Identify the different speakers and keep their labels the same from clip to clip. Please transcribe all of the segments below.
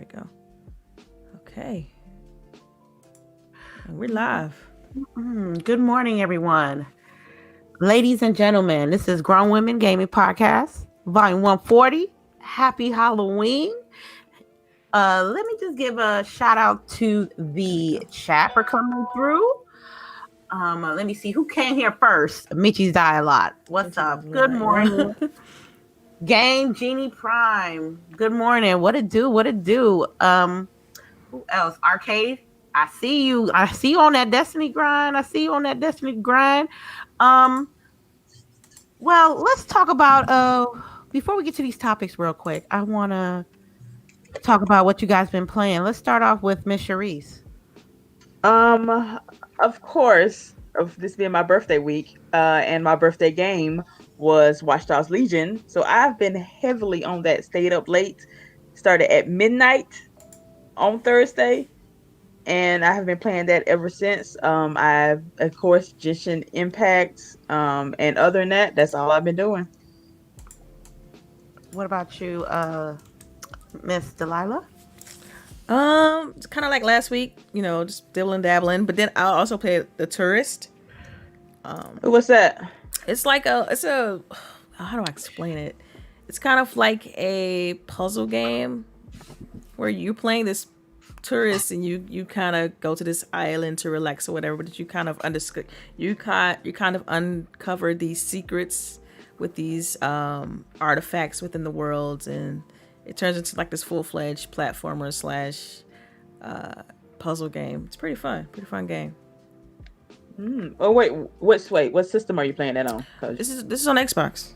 Speaker 1: we go. Okay. And we're live.
Speaker 2: Good morning, everyone. Ladies and gentlemen, this is Grown Women Gaming Podcast, Volume 140. Happy Halloween. Let me just give a shout out to the chat for coming through. Let me see who came here first. Michi's die a lot. What's up? Good morning. Game Genie Prime. Good morning. What it do? Who else? Arcade. I see you on that Destiny grind. Well, let's talk about before we get to these topics real quick. I want to talk about what you guys been playing. Let's start off with Miss CHAREECE.
Speaker 3: Of course, of this being my birthday week, and my birthday game was Watch Dogs Legion. So I've been heavily on that. Stayed up late, started at midnight on Thursday, and I have been playing that ever since. I've, of course, Genshin Impact, and other than that, that's all I've been doing.
Speaker 2: What about you, Miss Delilah?
Speaker 1: It's kind of like last week, just dibbling dabbling. But then I also played The Tourist.
Speaker 3: What's that?
Speaker 1: It's like how do I explain it? It's kind of like a puzzle game where you're playing this tourist and you kind of go to this island to relax or whatever, but you kind of uncover these secrets with these artifacts within the worlds, and it turns into like this full-fledged platformer / puzzle game. It's pretty fun game.
Speaker 3: Oh wait, what system are you playing that on?
Speaker 1: This is on Xbox.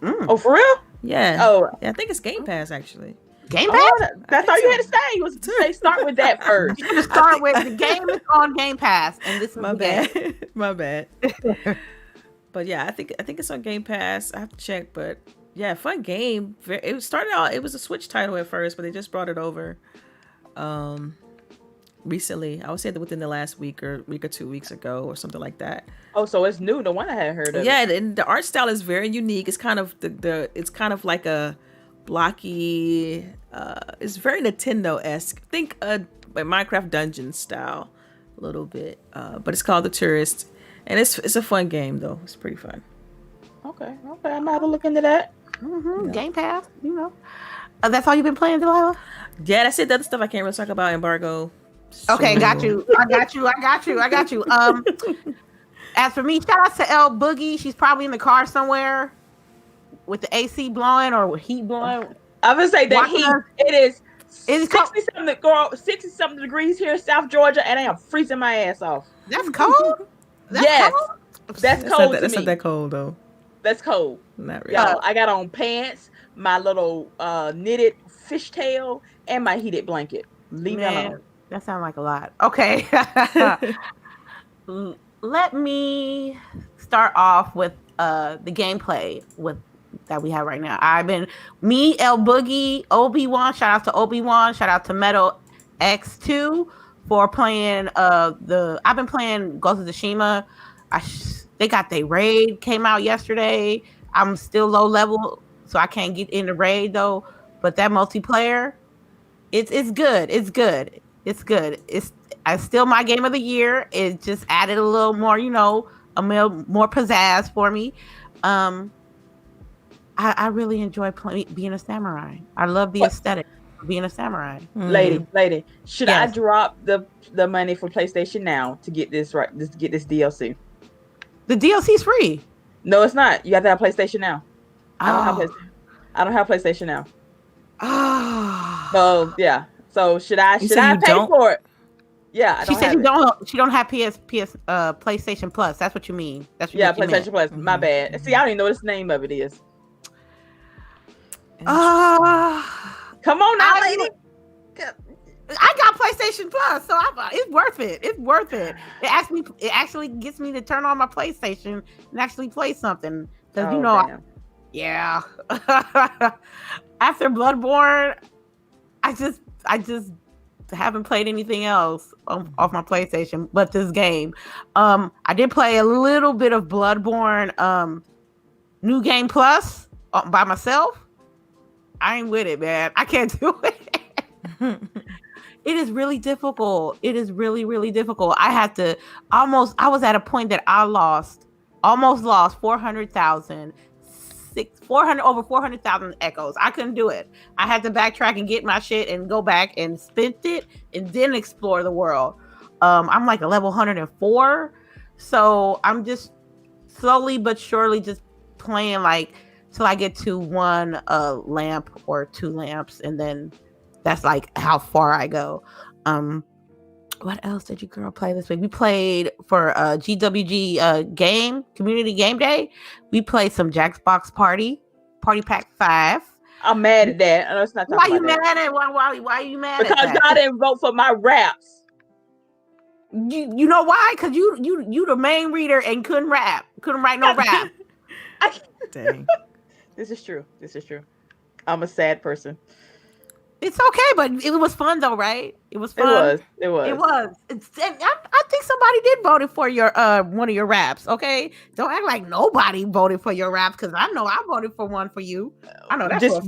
Speaker 3: Oh, for real?
Speaker 1: Yeah.
Speaker 3: Oh,
Speaker 1: yeah, I think it's Game Pass actually.
Speaker 2: Game Pass?
Speaker 3: That's all you had to say. You was to say start with that first.
Speaker 2: You start with the game is on Game Pass, and this is
Speaker 1: my
Speaker 2: the
Speaker 1: bad.
Speaker 2: game.
Speaker 1: My bad. But yeah, I think it's on Game Pass. I have to check, but yeah, fun game. It started out. It was a Switch title at first, but they just brought it over recently. I would say that within the last week or 2 weeks ago or something like that.
Speaker 3: Oh, so it's new. The one I hadn't heard of.
Speaker 1: Yeah, and the art style is very unique. It's kind of it's kind of like a blocky. It's very Nintendo-esque. Think like Minecraft dungeon style, a little bit. But it's called The Tourist, and it's a fun game though. It's pretty fun.
Speaker 3: Okay. I'm gonna have to look into that.
Speaker 2: Yeah. Game Pass, that's all you've been playing, Delilah?
Speaker 1: Yeah, that's it. The other stuff I can't really talk about. Embargo.
Speaker 2: Okay, got you. I got you. As for me, shout out to LBOOGIE. She's probably in the car somewhere with the AC blowing or heat blowing.
Speaker 3: I would say that heat. It is 60 something degrees here in South Georgia, and I am freezing my ass off.
Speaker 2: That's cold.
Speaker 3: Yes, that's cold.
Speaker 1: That's not that cold though.
Speaker 3: That's cold.
Speaker 1: Not really.
Speaker 3: Y'all, I got on pants, my little knitted fishtail, and my heated blanket. Leave me alone.
Speaker 2: That sounds like a lot. Okay. Let me start off with the gameplay that we have right now. LBOOGIE, Obi-Wan. Shout out to Obi-Wan. Shout out to Metal X2 for playing I've been playing Ghost of Tsushima. They got their raid came out yesterday. I'm still low level, so I can't get in the raid though. But that multiplayer, it's good. It's still my game of the year. It just added a little more, more pizzazz for me. I really enjoy being a samurai. I love the aesthetic of being a samurai.
Speaker 3: Lady, should I drop the money for PlayStation Now to get this right? Just get this DLC.
Speaker 2: The DLC is free.
Speaker 3: No, it's not. You have to have PlayStation Now. I don't have PlayStation Now. So yeah. So should I pay for it? Yeah.
Speaker 2: She said she don't have PlayStation Plus. That's what you mean.
Speaker 3: PlayStation Plus. Mm-hmm. My bad. See, I don't even know what the name of it is. Come on now, lady.
Speaker 2: I got PlayStation Plus, so it's worth it. It actually gets me to turn on my PlayStation and actually play something because yeah. After Bloodborne, I just haven't played anything else off my PlayStation but this game. I did play a little bit of Bloodborne New Game Plus by myself. I ain't with it, man. I can't do it. It is really difficult. It is really, really difficult. I was at a point that I almost lost 400,000, over 400,000 echoes. I couldn't do it. I had to backtrack and get my shit and go back and spent it and then explore the world. I'm like a level 104. So I'm just slowly but surely just playing like till I get to one lamp or 2 lamps, and then that's like how far I go. What else did you girl play this week? We played for GWG community game day. We played some Jackbox Party Pack 5.
Speaker 3: I'm mad at that. I know it's not
Speaker 2: why you mad at why are you mad
Speaker 3: because
Speaker 2: at that?
Speaker 3: y'all didn't vote for my raps.
Speaker 2: You know why? Because you the main reader and couldn't write no rap.
Speaker 1: Dang.
Speaker 3: This is true. I'm a sad person.
Speaker 2: It's okay, but it was fun though, right? It was fun.
Speaker 3: It was.
Speaker 2: I think somebody did vote for your one of your raps. Okay, don't act like nobody voted for your raps, because I know I voted for one for you. I know that's
Speaker 3: just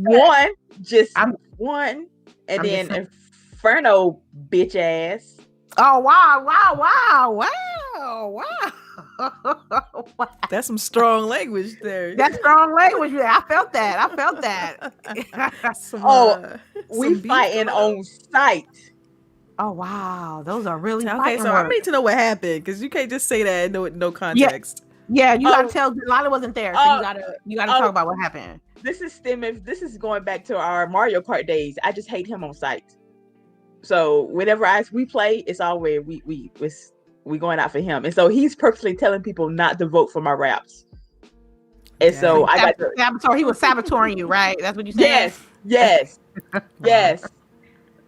Speaker 3: one, and then Inferno bitch ass.
Speaker 2: Oh wow!
Speaker 1: That's some strong language there.
Speaker 2: That's strong language. I felt that.
Speaker 3: We fighting on site.
Speaker 2: Oh wow, those are really
Speaker 1: okay. So I need to know what happened, because you can't just say that and no context.
Speaker 2: Yeah, you gotta tell. Delilah wasn't there, so you gotta talk about what happened.
Speaker 3: This is going back to our Mario Kart days. I just hate him on site. So whenever we play, it's always we going out for him, and so he's purposely telling people not to vote for my raps. And so I got
Speaker 2: saboteur. He was saboteuring you, right? That's what you said.
Speaker 3: Yes.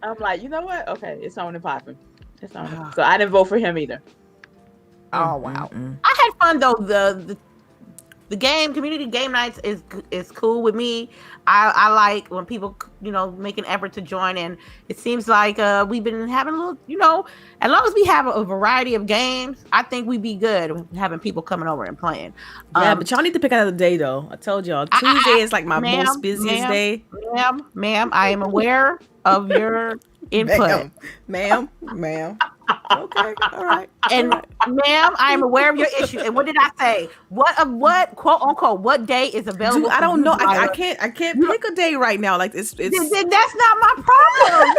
Speaker 3: I'm like, you know what? Okay, it's on and popping. It's on. So I didn't vote for him either.
Speaker 2: Oh wow! I had fun though. The community game nights is cool with me. I like when people make an effort to join, and it seems like we've been having a little as long as we have a variety of games, I think we'd be good with having people coming over and playing.
Speaker 1: Yeah, but y'all need to pick another day though. I told y'all Tuesday is like my most busiest day.
Speaker 2: Ma'am, I am aware of your input.
Speaker 1: Ma'am. Okay, all right.
Speaker 2: And ma'am, I am aware of your issue. And what did I say? What quote unquote what day is available?
Speaker 1: Dude, I don't know. I can't pick a day right now. Like it's
Speaker 2: that's not my problem.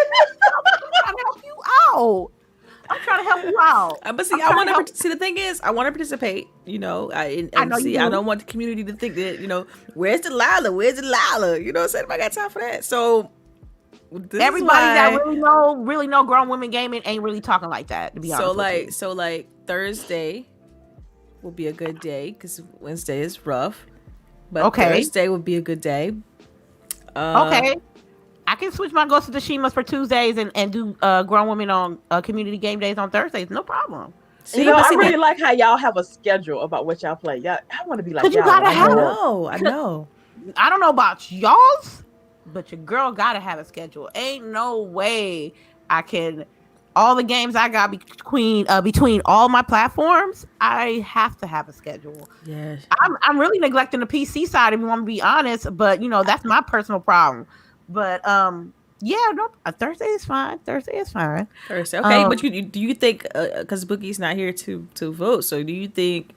Speaker 2: I'm trying to help you out.
Speaker 1: But see, I want to see. The thing is, I want to participate. I know I don't want the community to think that where's Delilah? Where's Delilah? You know what I'm saying? I got time for that. So.
Speaker 2: Everybody that really know grown women gaming ain't really talking like that, to be honest.
Speaker 1: So Thursday will be a good day, because Wednesday is rough. But Thursday would be a good day.
Speaker 2: Okay. I can switch my Ghost of Tsushimas for Tuesdays and do grown women on community game days on Thursdays. No problem.
Speaker 3: I really like how y'all have a schedule about what y'all play. I want to be like y'all.
Speaker 1: I know.
Speaker 2: I don't know about y'all's, but your girl gotta have a schedule. Ain't no way I can. All the games I got between all my platforms, I have to have a schedule.
Speaker 1: Yes,
Speaker 2: I'm really neglecting the PC side, if you want to be honest. But that's my personal problem. But Thursday is fine. Thursday,
Speaker 1: okay. But do you think because Boogie's not here to vote, so do you think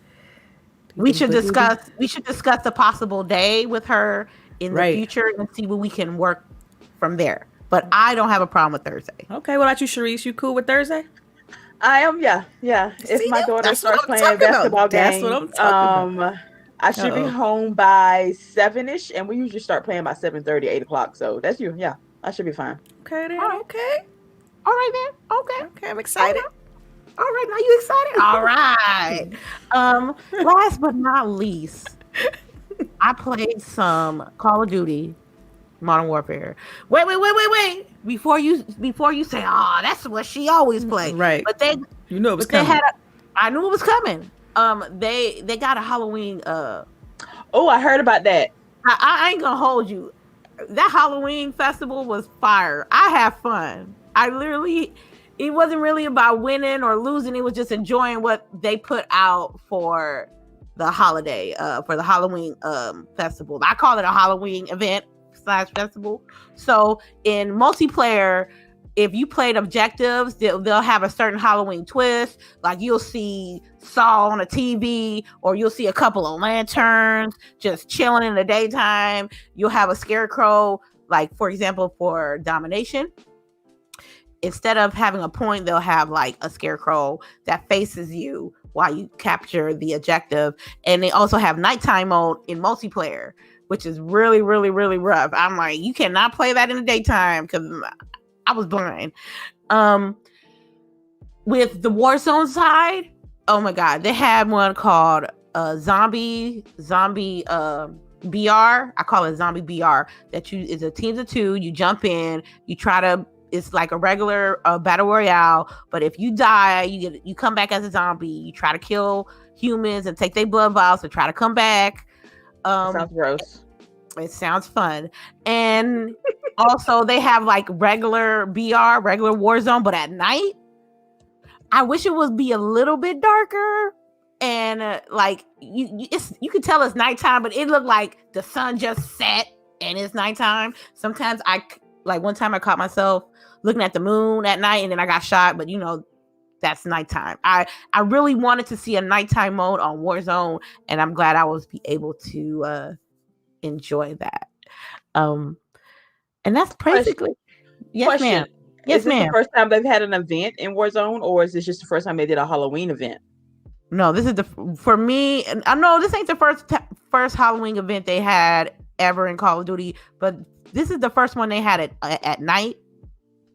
Speaker 2: we should discuss the possible day with her in the future and see what we can work from there. But I don't have a problem with Thursday.
Speaker 1: Okay, what about you, CHAREECE? You cool with Thursday?
Speaker 3: I am, yeah. If my daughter starts playing basketball games, that's what I'm talking about. I should be home by 7ish, and we usually start playing by 7:30, 8 o'clock. So that's you. Yeah, I should be fine.
Speaker 1: Okay, then.
Speaker 2: Okay. All right, then.
Speaker 1: Okay, I'm excited.
Speaker 2: All right, now you excited? All right. Last but not least, I played some Call of Duty Modern Warfare. Wait. Before you say, that's what she always plays.
Speaker 1: Right.
Speaker 2: But it was coming. I knew it was coming. They got a Halloween.
Speaker 3: I heard about that.
Speaker 2: I ain't gonna hold you. That Halloween festival was fire. I had fun. It wasn't really about winning or losing. It was just enjoying what they put out for the holiday, for the Halloween festival. I call it a Halloween event / festival. So in multiplayer, if you played objectives, they'll have a certain Halloween twist. Like you'll see Saw on a TV, or you'll see a couple of lanterns just chilling in the daytime. You'll have a scarecrow, like for example, for domination. Instead of having a point, they'll have like a scarecrow that faces you while you capture the objective. And they also have nighttime mode in multiplayer, which is really, really, really rough. I'm like, you cannot play that in the daytime because I was blind. With the Warzone side, oh my God, they had one called Zombie BR. I call it Zombie BR. That is a team of 2. You jump in, you try to. It's like a regular battle royale, but if you die, you come back as a zombie. You try to kill humans and take their blood vials to try to come back.
Speaker 3: Sounds gross.
Speaker 2: It sounds fun. And also they have like regular Warzone, but at night. I wish it would be a little bit darker, and like you can tell it's nighttime, but it looked like the sun just set and it's nighttime. Sometimes one time I caught myself looking at the moon at night, and then I got shot, but that's nighttime. I really wanted to see a nighttime mode on Warzone, and I'm glad I was able to enjoy that. And that's basically yes, ma'am. Yes,
Speaker 3: is this
Speaker 2: ma'am.
Speaker 3: the first time they've had an event in Warzone, or is this just the first time they did a Halloween event?
Speaker 2: No, this is for me. I know this ain't the first Halloween event they had ever in Call of Duty, but this is the first one they had at night.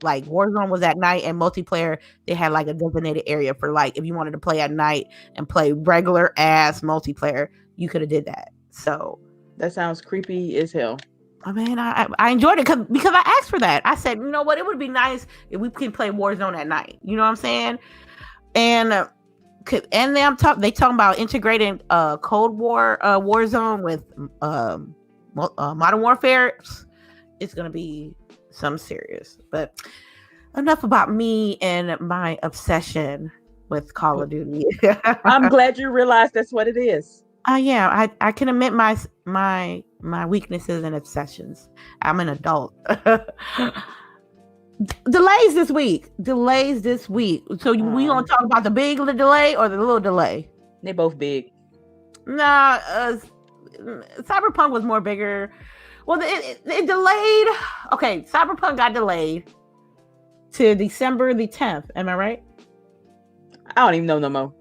Speaker 2: Like Warzone was at night, and multiplayer they had like a designated area for like if you wanted to play at night and play regular ass multiplayer, you could have did that. So
Speaker 3: that sounds creepy as hell.
Speaker 2: I mean, I enjoyed it because I asked for that. I said, you know what, it would be nice if we could play Warzone at night. You know what I'm saying? And then they talking about integrating Cold War Warzone with Modern Warfare. It's gonna be some serious. But enough about me and my obsession with Call of Duty.
Speaker 3: I'm glad you realized that's what it is.
Speaker 2: Yeah, I can admit my weaknesses and obsessions. I'm an adult. Delays this week. So we gonna talk about the big delay or the little delay?
Speaker 3: They both big.
Speaker 2: Nah, Cyberpunk was more bigger. Well, it delayed. Okay, Cyberpunk got delayed to December the 10th. Am I right?
Speaker 3: I don't even know no more.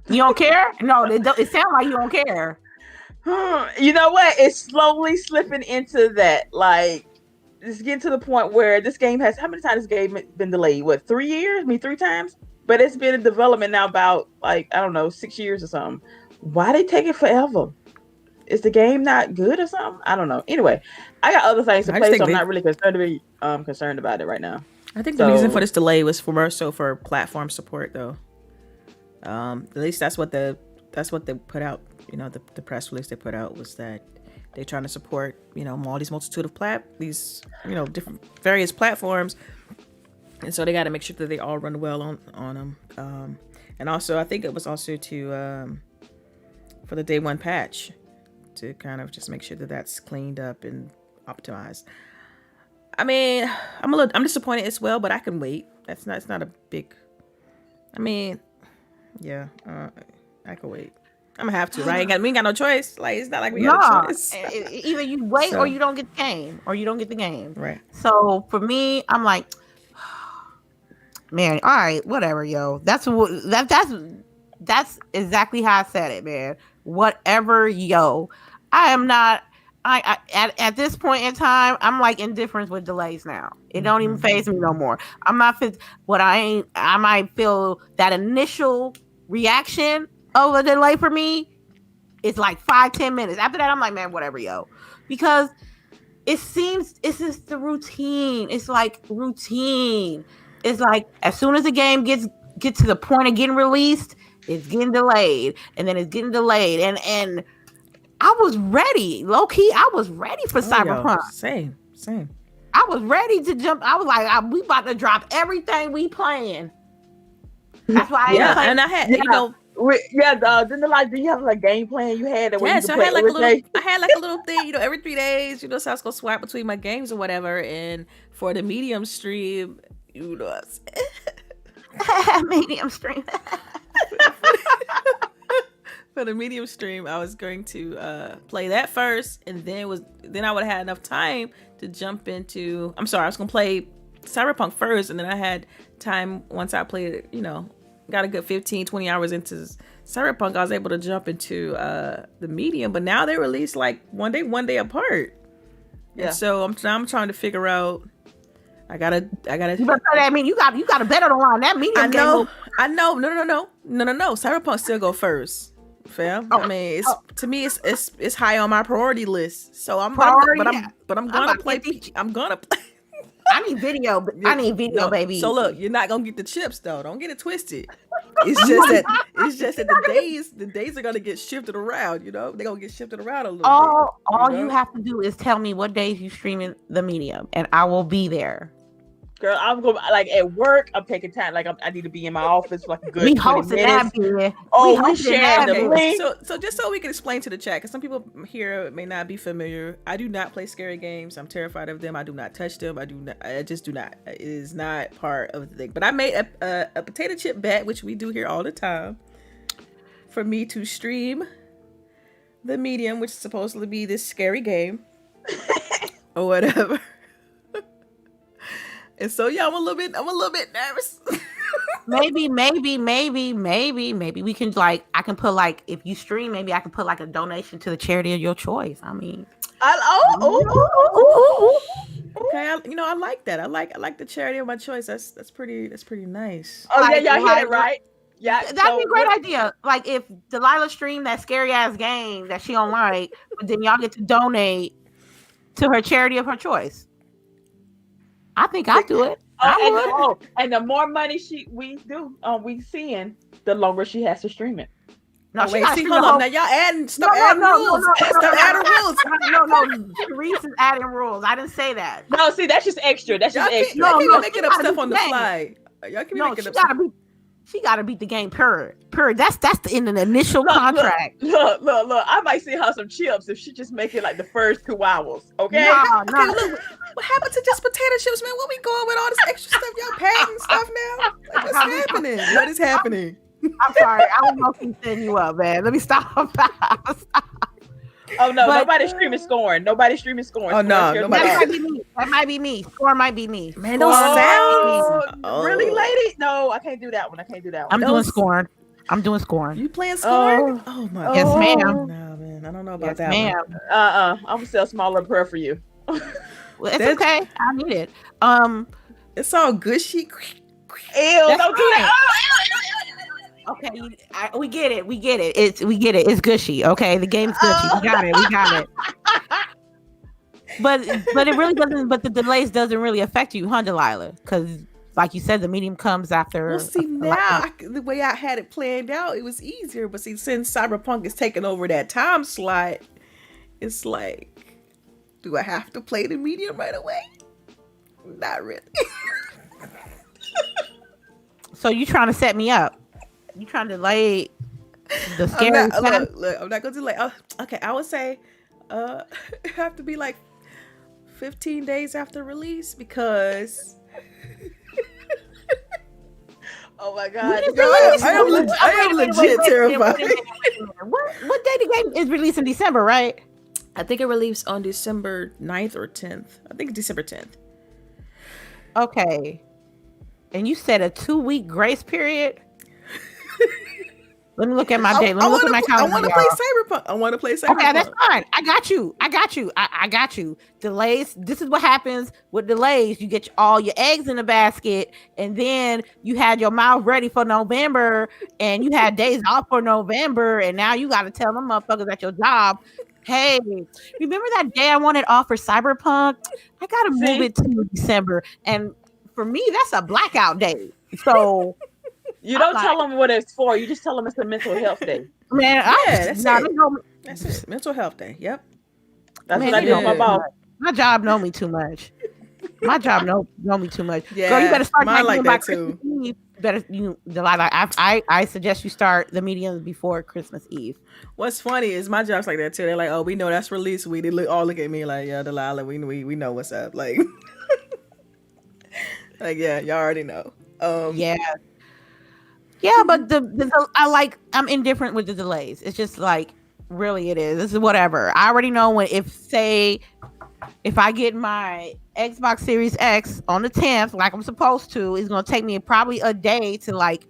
Speaker 2: You don't care? No, it sounds like you don't care.
Speaker 3: You know what? It's slowly slipping into that. Like, it's getting to the point where this game has, how many times this game been delayed? What, 3 years? I mean, 3 times? But it's been in development now about, like, I don't know, 6 years or something. Why they take it forever? Is the game not good or something? I don't know. Anyway, I got other things to play, so I'm not really concerned about it right now.
Speaker 1: I think the reason for this delay was for platform support, though. At least that's what they put out. The press release they put out was that they're trying to support all these multitude of different various platforms, and so they got to make sure that they all run well on them. And also, I think it was also to for the day one patch to kind of just make sure that that's cleaned up and optimized. I mean, I'm disappointed as well, but I can wait. It's not a big. I mean, yeah, I can wait. I'm gonna have to, right? We ain't got no choice. Like, it's not like we got a choice.
Speaker 2: Either you wait or you don't get the game,
Speaker 1: right?
Speaker 2: So for me, I'm like, man, all right, whatever, yo. That's exactly how I said it, man. Whatever, yo. I am not. At this point in time, I'm like indifferent with delays now. It don't even faze me no more. I'm not. I might feel that initial reaction of a delay for me. It's like 5-10 minutes. After that, I'm like, man, whatever, yo. Because it seems it's just the routine. It's like routine. It's like as soon as the game gets to the point of getting released, it's getting delayed, and then it's getting delayed, and I was ready, low key. I was ready for Cyberpunk.
Speaker 1: Same.
Speaker 2: I was ready to jump. I was like, we about to drop everything we playing. That's why
Speaker 1: and I had
Speaker 3: didn't do you have like game plan you had?
Speaker 1: I had like a little thing, every 3 days, so I was gonna swap between my games or whatever. And for the medium stream, You know what I'm saying?
Speaker 2: Medium stream.
Speaker 1: For the medium stream, I was going to play that first, and then I would have had enough time to jump into. I'm sorry, I was gonna play Cyberpunk first, and then I had time once I played it. Got a good 15-20 hours into Cyberpunk. I was able to jump into the medium, but now they release like one day apart. Yeah. And so I'm trying to figure out. I gotta.
Speaker 2: You better play that. I mean, you got a better on that medium.
Speaker 1: I know. No. Cyberpunk still go first. Fam. I mean, to me, it's high on my priority list. So I'm gonna play.
Speaker 2: I need video. Baby.
Speaker 1: So look, you're not gonna get the chips though. Don't get it twisted. It's just that the days are gonna get shifted around. They're gonna get shifted around a little bit.
Speaker 2: All you have to do is tell me what days you streaming the medium, and I will be there.
Speaker 3: Girl, I'm going like at work. I'm taking time. Like I need to be in my office for like a good.
Speaker 2: We hosting that, baby.
Speaker 3: We sharing the link.
Speaker 1: So just so we can explain to the chat, because some people here may not be familiar. I do not play scary games. I'm terrified of them. I do not touch them. I just do not. It is not part of the thing. But I made a potato chip bet, which we do here all the time, for me to stream the medium, which is supposed to be this scary game or whatever. And so yeah, I'm a little bit nervous.
Speaker 2: maybe we can I can put if you stream, maybe I can put a donation to the charity of your choice. I mean,
Speaker 1: okay, I like that. I like the charity of my choice. That's pretty nice.
Speaker 3: Oh yeah, y'all hit it right. Yeah,
Speaker 2: that'd be a great idea. Like if Delilah streamed that scary ass game that she don't like, but then y'all get to donate to her charity of her choice. I think I'll do it.
Speaker 3: And the more money we seeing, the longer she has to stream it.
Speaker 1: No, wait, hold up. Now y'all adding rules. Start adding rules.
Speaker 2: No. CHAREECE is adding rules. I didn't say that.
Speaker 3: No, see, that's just extra. That's just extra.
Speaker 1: Y'all keep making up stuff on the fly. Y'all keep making up stuff.
Speaker 2: She gotta beat the game. Period. That's in an initial contract.
Speaker 3: Look. I might see her some chips if she just make it like the first 2 hours. Okay.
Speaker 2: No.
Speaker 1: Look, what happened to just potato chips, man? What we going with all this extra stuff? Y'all padding stuff now? Like, what's happening? What is happening?
Speaker 2: I'm sorry. I was mostly setting you up, man. Let me stop.
Speaker 3: Oh no, nobody's streaming scoring.
Speaker 1: Oh no,
Speaker 2: that might be me. Score might be me.
Speaker 1: Man, those sounds.
Speaker 3: Really, lady? No, I can't do that one.
Speaker 2: I'm doing scoring.
Speaker 1: You playing scoring? Oh my God.
Speaker 2: Yes, ma'am.
Speaker 1: No, man, I don't know about that
Speaker 2: ma'am.
Speaker 1: one.
Speaker 3: I'm gonna sell smaller prayer for you.
Speaker 2: Well, it's okay. I need it.
Speaker 1: It's all gushy.
Speaker 3: Ew, don't do that.
Speaker 2: Okay, we get it. We get it. It's gushy. Okay, the game's gushy. We got it. But it really doesn't. But the delays doesn't really affect you, huh, Delilah? Because, like you said, the medium comes after.
Speaker 1: Well, see now the way I had it planned out, it was easier. But see, since Cyberpunk is taking over that time slot, it's like, do I have to play the medium right away? Not really.
Speaker 2: So you trying to set me up? You trying to delay the scary?
Speaker 1: Look, I'm not gonna delay. Okay, I would say it have to be like 15 days after release because.
Speaker 3: Oh my God!
Speaker 1: I am legit terrified.
Speaker 2: What day the game is released in December, right?
Speaker 1: I think it released on December 9th or 10th. I think it's December 10th.
Speaker 2: Okay. And you said a 2-week grace period? Let me look at my date. Let me look at my calendar.
Speaker 1: I want to play Cyberpunk.
Speaker 2: Okay, that's fine. I got you. Delays. This is what happens with delays. You get all your eggs in the basket, and then you had your mouth ready for November, and you had days off for November, and now you got to tell them motherfuckers at your job, hey, remember that day I wanted off for Cyberpunk? I got to move it to December. And for me, that's a blackout day. So...
Speaker 3: You don't tell them what it's for. You just tell them it's a mental health day.
Speaker 2: Man,
Speaker 1: that's it. Mental health day. Yep.
Speaker 3: That's what I do with my boss.
Speaker 2: My job know me too much. Know me too much.
Speaker 1: Yeah,
Speaker 2: girl, you better start
Speaker 1: mine like that too.
Speaker 2: Delilah, I suggest you start the mediums before Christmas Eve.
Speaker 1: What's funny is my job's like that too. They're like, oh, we know that's release week. They all look at me like, yeah, Delilah, we know what's up. Like, Like, yeah, y'all already know.
Speaker 2: Yeah. Yeah, but I'm indifferent with the delays. It's just like really it is. This is whatever. I already know when if I get my Xbox Series X on the 10th, like I'm supposed to, it's gonna take me probably a day to like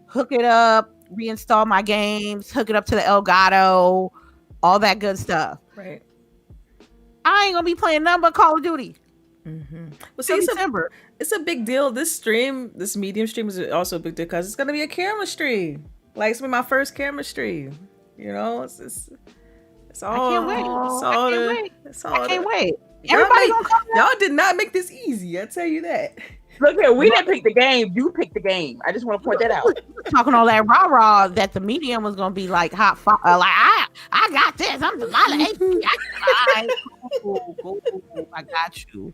Speaker 2: hook it up, reinstall my games, hook it up to the Elgato, all that good stuff.
Speaker 1: Right.
Speaker 2: I ain't gonna be playing nothing but Call of Duty.
Speaker 1: Mm-hmm. Well, see,
Speaker 2: December.
Speaker 1: It's a big deal. This medium stream is also a big deal because it's gonna be a camera stream. Like, it's gonna be my first camera stream. You know, it's all.
Speaker 2: I can't wait. I can't wait. Everybody gonna come.
Speaker 1: Y'all did not make this easy. I tell you that.
Speaker 3: Look here, we didn't pick the game. You picked the game. I just want to point that out.
Speaker 2: Talking all that rah that the medium was gonna be like hot fire. Like I got this. I'm DELILAH. I got you.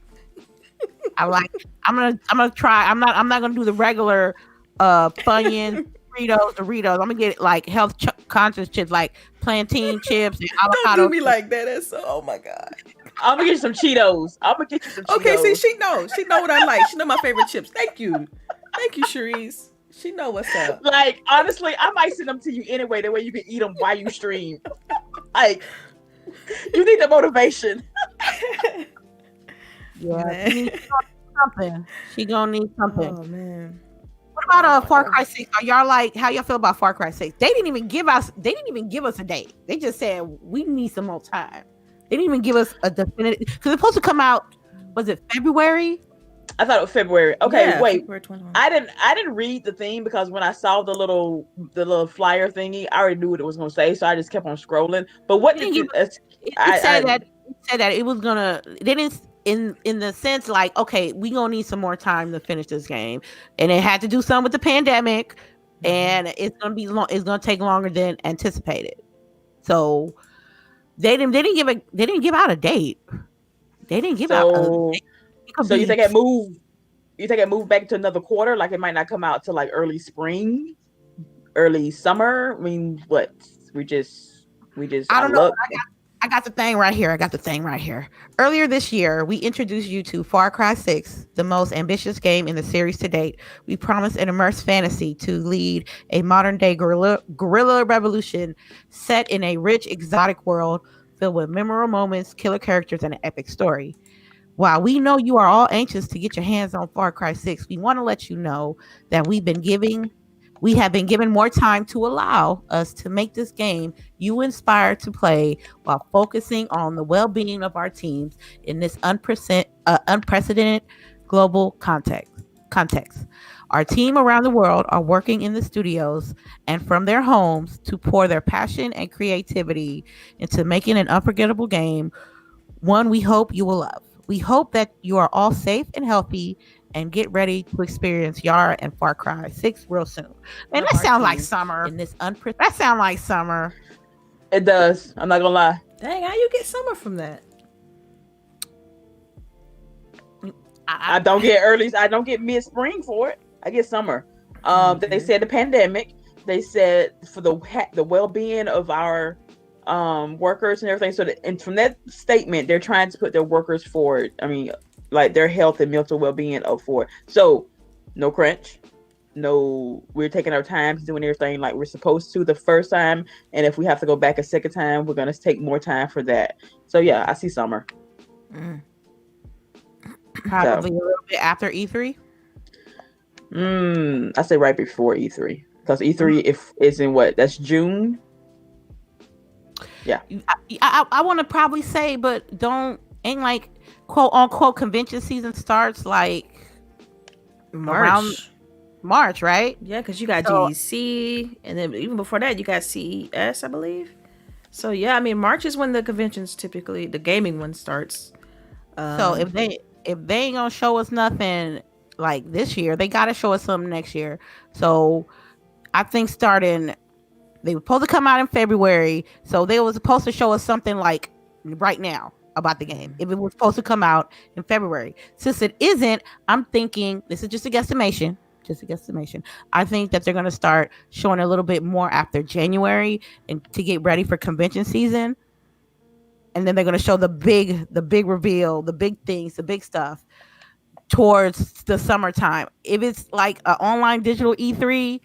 Speaker 2: I'm gonna try. I'm not gonna do the regular Funyuns, Doritos. I'm gonna get like health conscious chips like plantain chips and avocado.
Speaker 1: Don't do me like that. That's oh my god.
Speaker 3: I'm gonna get you some Cheetos.
Speaker 1: Okay, see, she know what I like. She know my favorite chips. Thank you, CHAREECE. She know what's up.
Speaker 3: Like, honestly, I might send them to you anyway. That way you can eat them while you stream. Like, you need the motivation.
Speaker 2: Yeah, she gonna need something.
Speaker 1: Oh man.
Speaker 2: What about Far Cry 6? Are y'all like, how y'all feel about Far Cry 6? They didn't even give us a date. They just said we need some more time. They didn't even give us a definitive, because it's supposed to come out, was it February?
Speaker 3: I thought it was February. Okay,
Speaker 1: yeah,
Speaker 3: wait.
Speaker 1: February 21.
Speaker 3: I didn't read the thing because when I saw the little flyer thingy, I already knew what it was gonna say, so I just kept on scrolling. But what did you
Speaker 2: it said that it was gonna, they didn't in the sense like, okay, we gonna need some more time to finish this game, and it had to do something with the pandemic, and it's gonna take longer than anticipated. So they didn't give out a date. They didn't give out a date.
Speaker 3: So you think it moved? You think it moved back to another quarter? Like, it might not come out till like early spring, early summer. I mean, what? We just.
Speaker 2: I don't know. I got the thing right here. Earlier this year, we introduced you to Far Cry 6, the most ambitious game in the series to date. We promised an immersed fantasy to lead a modern-day guerrilla revolution set in a rich, exotic world filled with memorable moments, killer characters, and an epic story. While we know you are all anxious to get your hands on Far Cry 6, we want to let you know that we have been given more time to allow us to make this game you inspired to play while focusing on the well-being of our teams in this unprecedented global context. Our team around the world are working in the studios and from their homes to pour their passion and creativity into making an unforgettable game, one we hope you will love. We hope that you are all safe and healthy and get ready to experience Yara and Far Cry 6 real soon. And that sounds like summer. That sounds like summer.
Speaker 3: It does. I'm not gonna lie.
Speaker 1: Dang, how you get summer from that?
Speaker 3: I don't get early. I don't get mid spring for it. I get summer. They said the pandemic. They said for the well being of our workers and everything. So and from that statement, they're trying to put their workers forward. I mean, like their health and mental well-being up for it. So no crunch, no, we're taking our time to doing everything like we're supposed to the first time, and if we have to go back a second time, we're gonna take more time for that. So yeah, I see summer.
Speaker 2: Probably a little bit after E3.
Speaker 3: I say right before E3, because E3 if is in what, that's June. Yeah,
Speaker 2: I want to probably say, but ain't like quote unquote convention season starts like around March, right?
Speaker 1: Yeah, because you got GDC, and then even before that, you got CES, I believe. So yeah, I mean, March is when the conventions typically, the gaming one starts.
Speaker 2: So if they ain't gonna show us nothing like this year, they gotta show us something next year. So I think they were supposed to come out in February, so they were supposed to show us something like right now about the game. If it was supposed to come out in February, since it isn't, I'm thinking this is just a guesstimation. I think that they're going to start showing a little bit more after January and to get ready for convention season, and then they're going to show the big reveal, the big things, the big stuff towards the summertime. If it's like an online digital E3,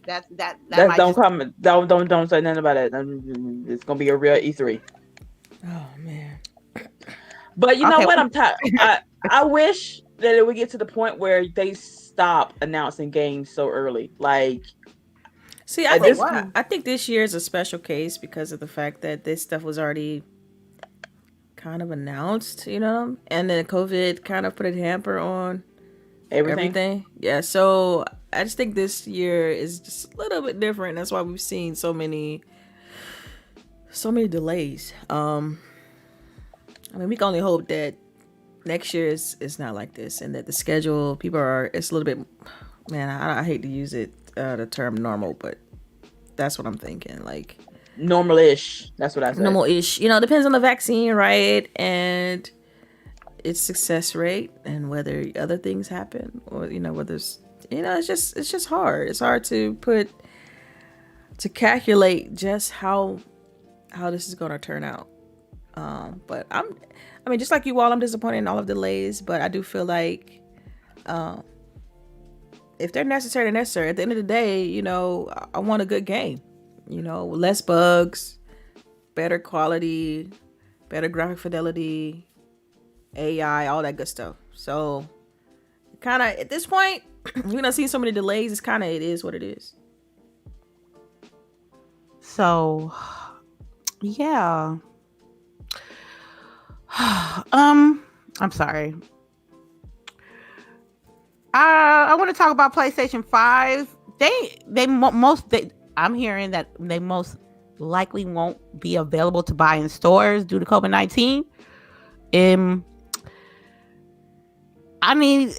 Speaker 2: that might
Speaker 3: don't
Speaker 2: just,
Speaker 3: come. Don't say nothing about it. It's gonna be a real E3.
Speaker 1: Oh man.
Speaker 3: But you know
Speaker 2: Okay.
Speaker 3: what? I'm tired. I wish that it would get to the point where they stop announcing games so early. Like,
Speaker 1: See, I think this year is a special case because of the fact that this stuff was already kind of announced, you know, and then COVID kind of put a hamper on everything. Yeah, so I just think this year is just a little bit different. That's why we've seen so many delays. I mean, we can only hope that next year is not like this, and that the schedule it's a little bit. Man, I hate to use it the term normal, but that's what I'm thinking. Like
Speaker 3: normal-ish. That's what I said.
Speaker 1: Normal-ish. You know, it depends on the vaccine, right? And its success rate and whether other things happen, or you know, whether it's, you know, it's just hard. It's hard to calculate just how this is going to turn out. But I mean, just like you all, I'm disappointed in all of the delays, but I do feel like if they're necessary, they're necessary. At the end of the day, you know, I want a good game, you know, less bugs, better quality, better graphic fidelity, AI, all that good stuff. So kind of at this point, we're not seeing so many delays. It is what it is.
Speaker 2: So yeah. I'm sorry. I want to talk about PlayStation 5. I'm hearing that they most likely won't be available to buy in stores due to COVID-19. I mean,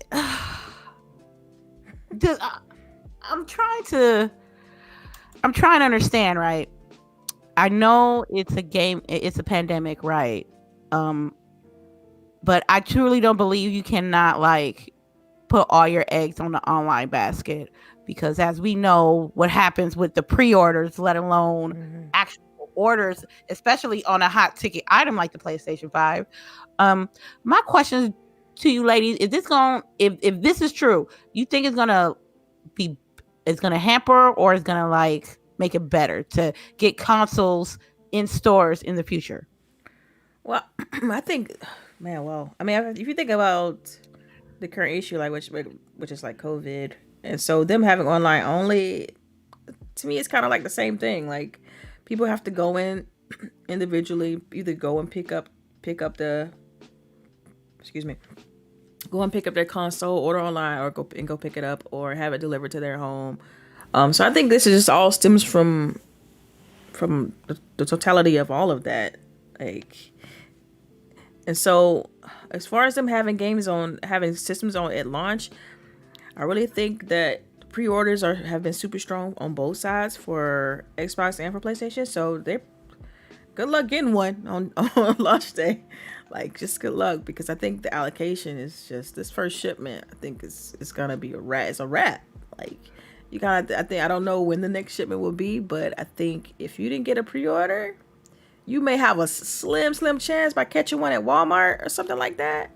Speaker 2: I'm trying to understand, right? I know it's a pandemic, right? But I truly don't believe you cannot like put all your eggs on the online basket, because as we know what happens with the pre-orders, let alone actual orders, especially on a hot ticket item like the PlayStation 5. My question to you ladies, is this if this is true, you think it's gonna hamper, or it's gonna like make it better to get consoles in stores in the future?
Speaker 1: Well, I think, man, well, I mean, if you think about the current issue, like which is like COVID, and so them having online only, to me, it's kind of like the same thing. Like people have to go in individually, either go and pick up their console, order online, or go pick it up, or have it delivered to their home. So I think this is just all stems from the totality of all of that, like. And so, as far as them having systems on at launch, I really think that pre-orders have been super strong on both sides for Xbox and for PlayStation. So they're good luck getting one on launch day. Like, just good luck, because I think the allocation is just this first shipment. I think it's gonna be a wrap. It's a wrap. Like, you gotta. I don't know when the next shipment will be, but I think if you didn't get a pre-order, you may have a slim chance by catching one at Walmart or something like that.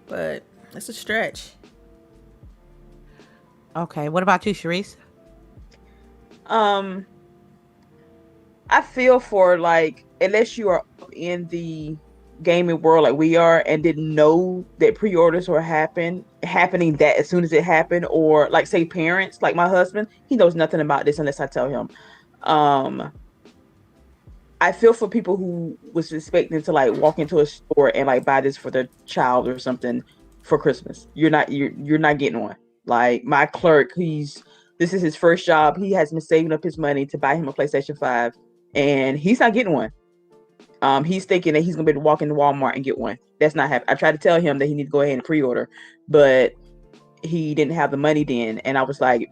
Speaker 1: But that's a stretch.
Speaker 2: Okay, what about you, CHAREECE?
Speaker 3: I feel for, like, unless you are in the gaming world like we are and didn't know that pre-orders were happening that as soon as it happened, or like say parents, like my husband, he knows nothing about this unless I tell him. I feel for people who was expecting to like walk into a store and like buy this for their child or something for Christmas. You're not getting one. Like my clerk, this is his first job. He has been saving up his money to buy him a PlayStation 5, and he's not getting one. He's thinking that he's gonna be able to walk into Walmart and get one. That's not happening. I tried to tell him that he needs to go ahead and pre-order, but he didn't have the money then. And I was like,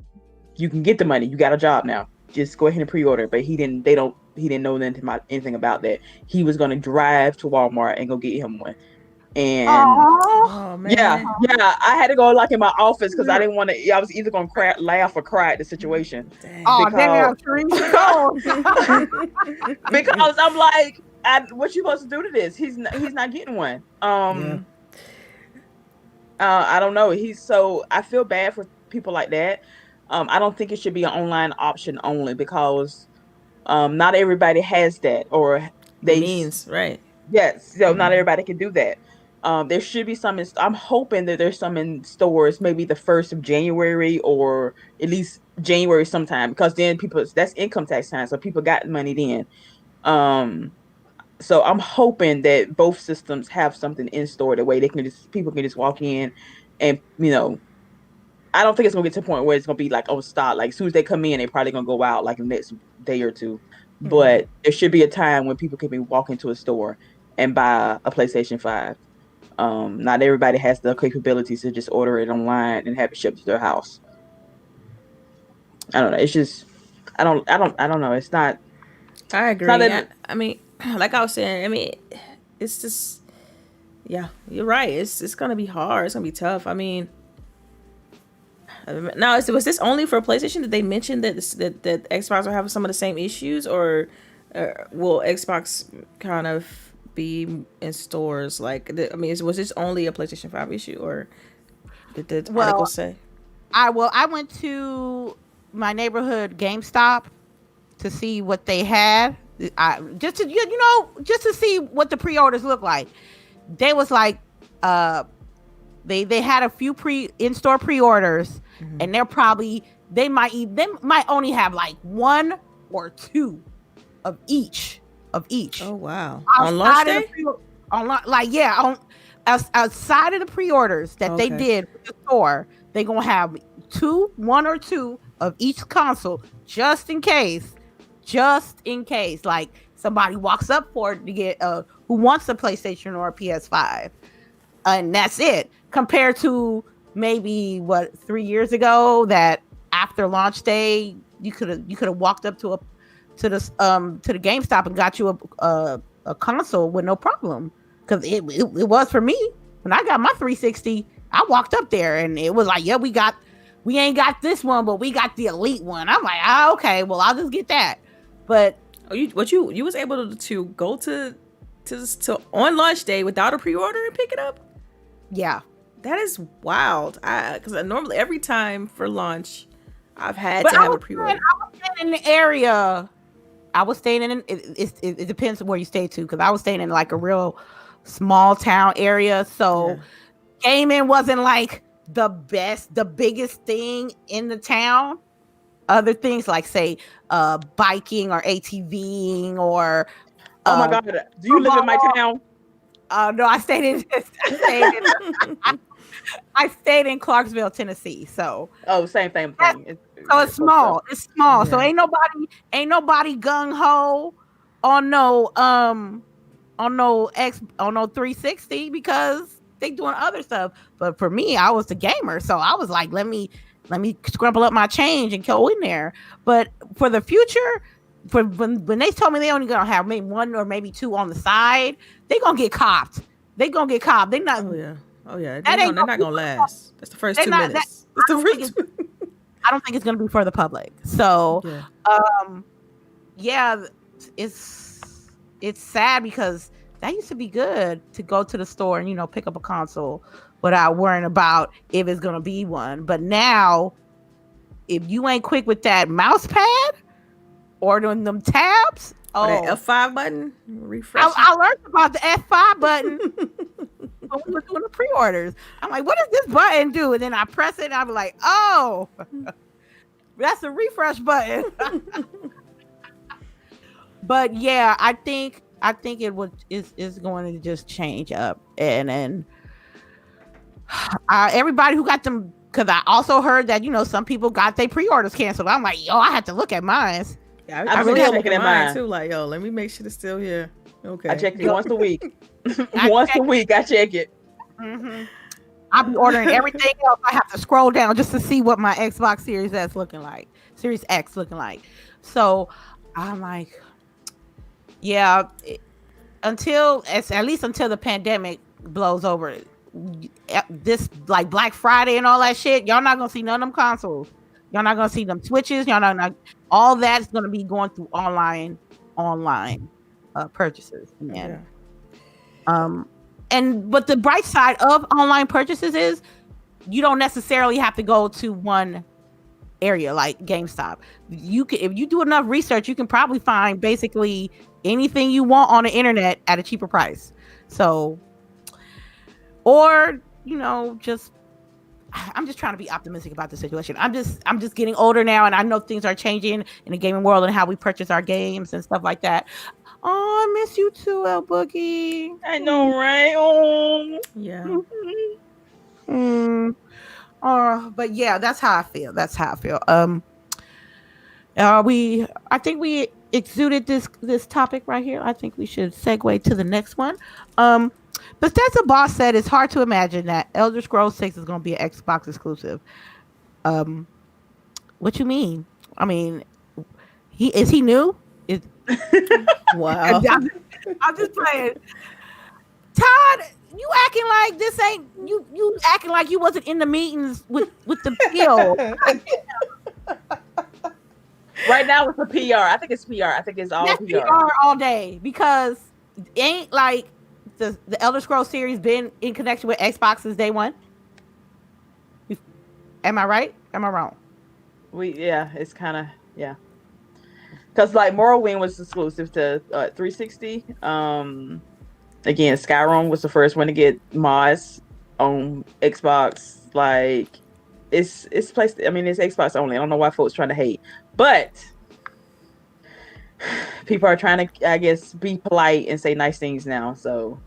Speaker 3: "You can get the money. You got a job now. Just go ahead and pre-order." But he didn't. He didn't know anything about that. He was gonna drive to Walmart and go get him one. And
Speaker 1: oh, man.
Speaker 3: yeah, I had to go like in my office because I didn't want to. I was either gonna laugh or cry at the situation.
Speaker 2: Oh, damn,
Speaker 3: because I'm like, what you supposed to do to this? He's not getting one. I don't know. I feel bad for people like that. I don't think it should be an online option only because not everybody has that, or
Speaker 1: The
Speaker 3: they
Speaker 1: means, right?
Speaker 3: yes, so not everybody can do that. There should be some I'm hoping that there's some in stores, maybe the 1st of January or at least January sometime, because then that's income tax time, so people got money then. Um, so I'm hoping that both systems have something in store the way people can just walk in and I don't think it's gonna get to the point where it's gonna be like, oh, stop. Like as soon as they come in, they're probably gonna go out like the next day or two. But there should be a time when people can be walking to a store and buy a PlayStation 5. Not everybody has the capabilities to just order it online and have it shipped to their house. I don't know. It's just I don't know.
Speaker 1: I
Speaker 3: It's not
Speaker 1: agree.
Speaker 3: that
Speaker 1: I mean, like I was saying, I mean, it's just, yeah, you're right. It's gonna be hard. It's gonna be tough. I mean, now was this only for PlayStation? Did they mention that that Xbox will have some of the same issues, or will Xbox kind of be in stores? Like, I mean, was this only a PlayStation 5 issue, or did the article say?
Speaker 2: I went to my neighborhood GameStop to see what they had. Just to see what the pre-orders look like. They was like, they had a few in-store pre-orders, and they might only have like 1 or 2 of each.
Speaker 1: Oh wow!
Speaker 2: Outside
Speaker 1: On launch day?
Speaker 2: Outside of the pre-orders that they did with the store, they gonna have 1 or 2 of each console, just in case, like somebody walks up for it to get who wants a PlayStation or a PS5, and that's it. Compared to maybe 3 years ago, that after launch day you could have walked up to the GameStop and got you a console with no problem, because it was for me when I got my 360. I walked up there and it was like, yeah, we ain't got this one, but we got the elite one. I'm like, okay, well, I'll just get that. But
Speaker 1: you was able to go to on launch day without a pre-order and pick it up?
Speaker 2: Yeah,
Speaker 1: that is wild. Because normally every time for launch, I've had to have a pre-order.
Speaker 2: I was staying in the area. I was staying in. It depends on where you stay to, because I was staying in like a real small town area, so gaming wasn't like the biggest thing in the town. Other things like, say, biking or ATVing or
Speaker 3: oh my god, do you live in my town?
Speaker 2: No, I stayed in I stayed in Clarksville, Tennessee. So
Speaker 3: same thing.
Speaker 2: So it's small. It's small. Yeah. So ain't nobody gung ho on no 360, because they doing other stuff. But for me, I was the gamer, so I was like, let me scramble up my change and go in there. But for the future, for when they told me they only gonna have maybe 1 or maybe 2 on the side, they gonna get copped. They not.
Speaker 1: Oh yeah. They're not gonna last. That's the first 2 minutes.
Speaker 2: I don't think it's gonna be for the public. So, it's sad, because that used to be good to go to the store and pick up a console without worrying about if it's gonna be one. But now, if you ain't quick with that mouse pad or them tabs,
Speaker 1: that F5 button, refresh.
Speaker 2: I learned about the F5 button when we were doing the pre-orders. I'm like, what does this button do? And then I press it, and I'm like, oh, that's a refresh button. But yeah, I think it's going to just change up, and everybody who got them, because I also heard that some people got their pre-orders canceled. I'm like, I had to look at mine.
Speaker 1: Yeah, I really had to look at mine too. Like, let me make sure it's still here. Okay,
Speaker 3: I check it once a week. Once a week, I check it.
Speaker 2: Mm-hmm. I'll be ordering everything else. I have to scroll down just to see what my Xbox Series X looking like. So I'm like, yeah, at least until the pandemic blows over, this like Black Friday and all that shit, y'all not gonna see none of them consoles. Y'all not gonna see them Switches. Y'all not all that's gonna be going through online purchases. And But the bright side of online purchases is you don't necessarily have to go to one area like GameStop. You can, if you do enough research, you can probably find basically anything you want on the internet at a cheaper price. So, or just I'm just trying to be optimistic about the situation. I'm just getting older now, and I know things are changing in the gaming world and how we purchase our games and stuff like that. Oh, I miss you too, LBOOGIE.
Speaker 3: I know, right? Oh,
Speaker 1: Yeah.
Speaker 2: But yeah, that's how I feel. I think we exuded this topic right here. I think we should segue to the next one. Bethesda boss said it's hard to imagine that Elder Scrolls 6 is going to be an Xbox exclusive. What you mean? I mean, he new?
Speaker 1: Wow.
Speaker 2: I'm just playing. Todd, you acting like this ain't you acting like you wasn't in the meetings with the PO.
Speaker 3: Right now it's a PR. I think it's PR. I think it's all
Speaker 2: That's PR all day, because it ain't like the Elder Scrolls series been in connection with Xbox since day one. Am I right? Am I wrong?
Speaker 3: It's kind of, yeah. Because like Morrowind was exclusive to 360. Again, Skyrim was the first one to get mods on Xbox. Like it's placed. I mean, it's Xbox only. I don't know why folks trying to hate, but people are trying to, I guess, be polite and say nice things now. So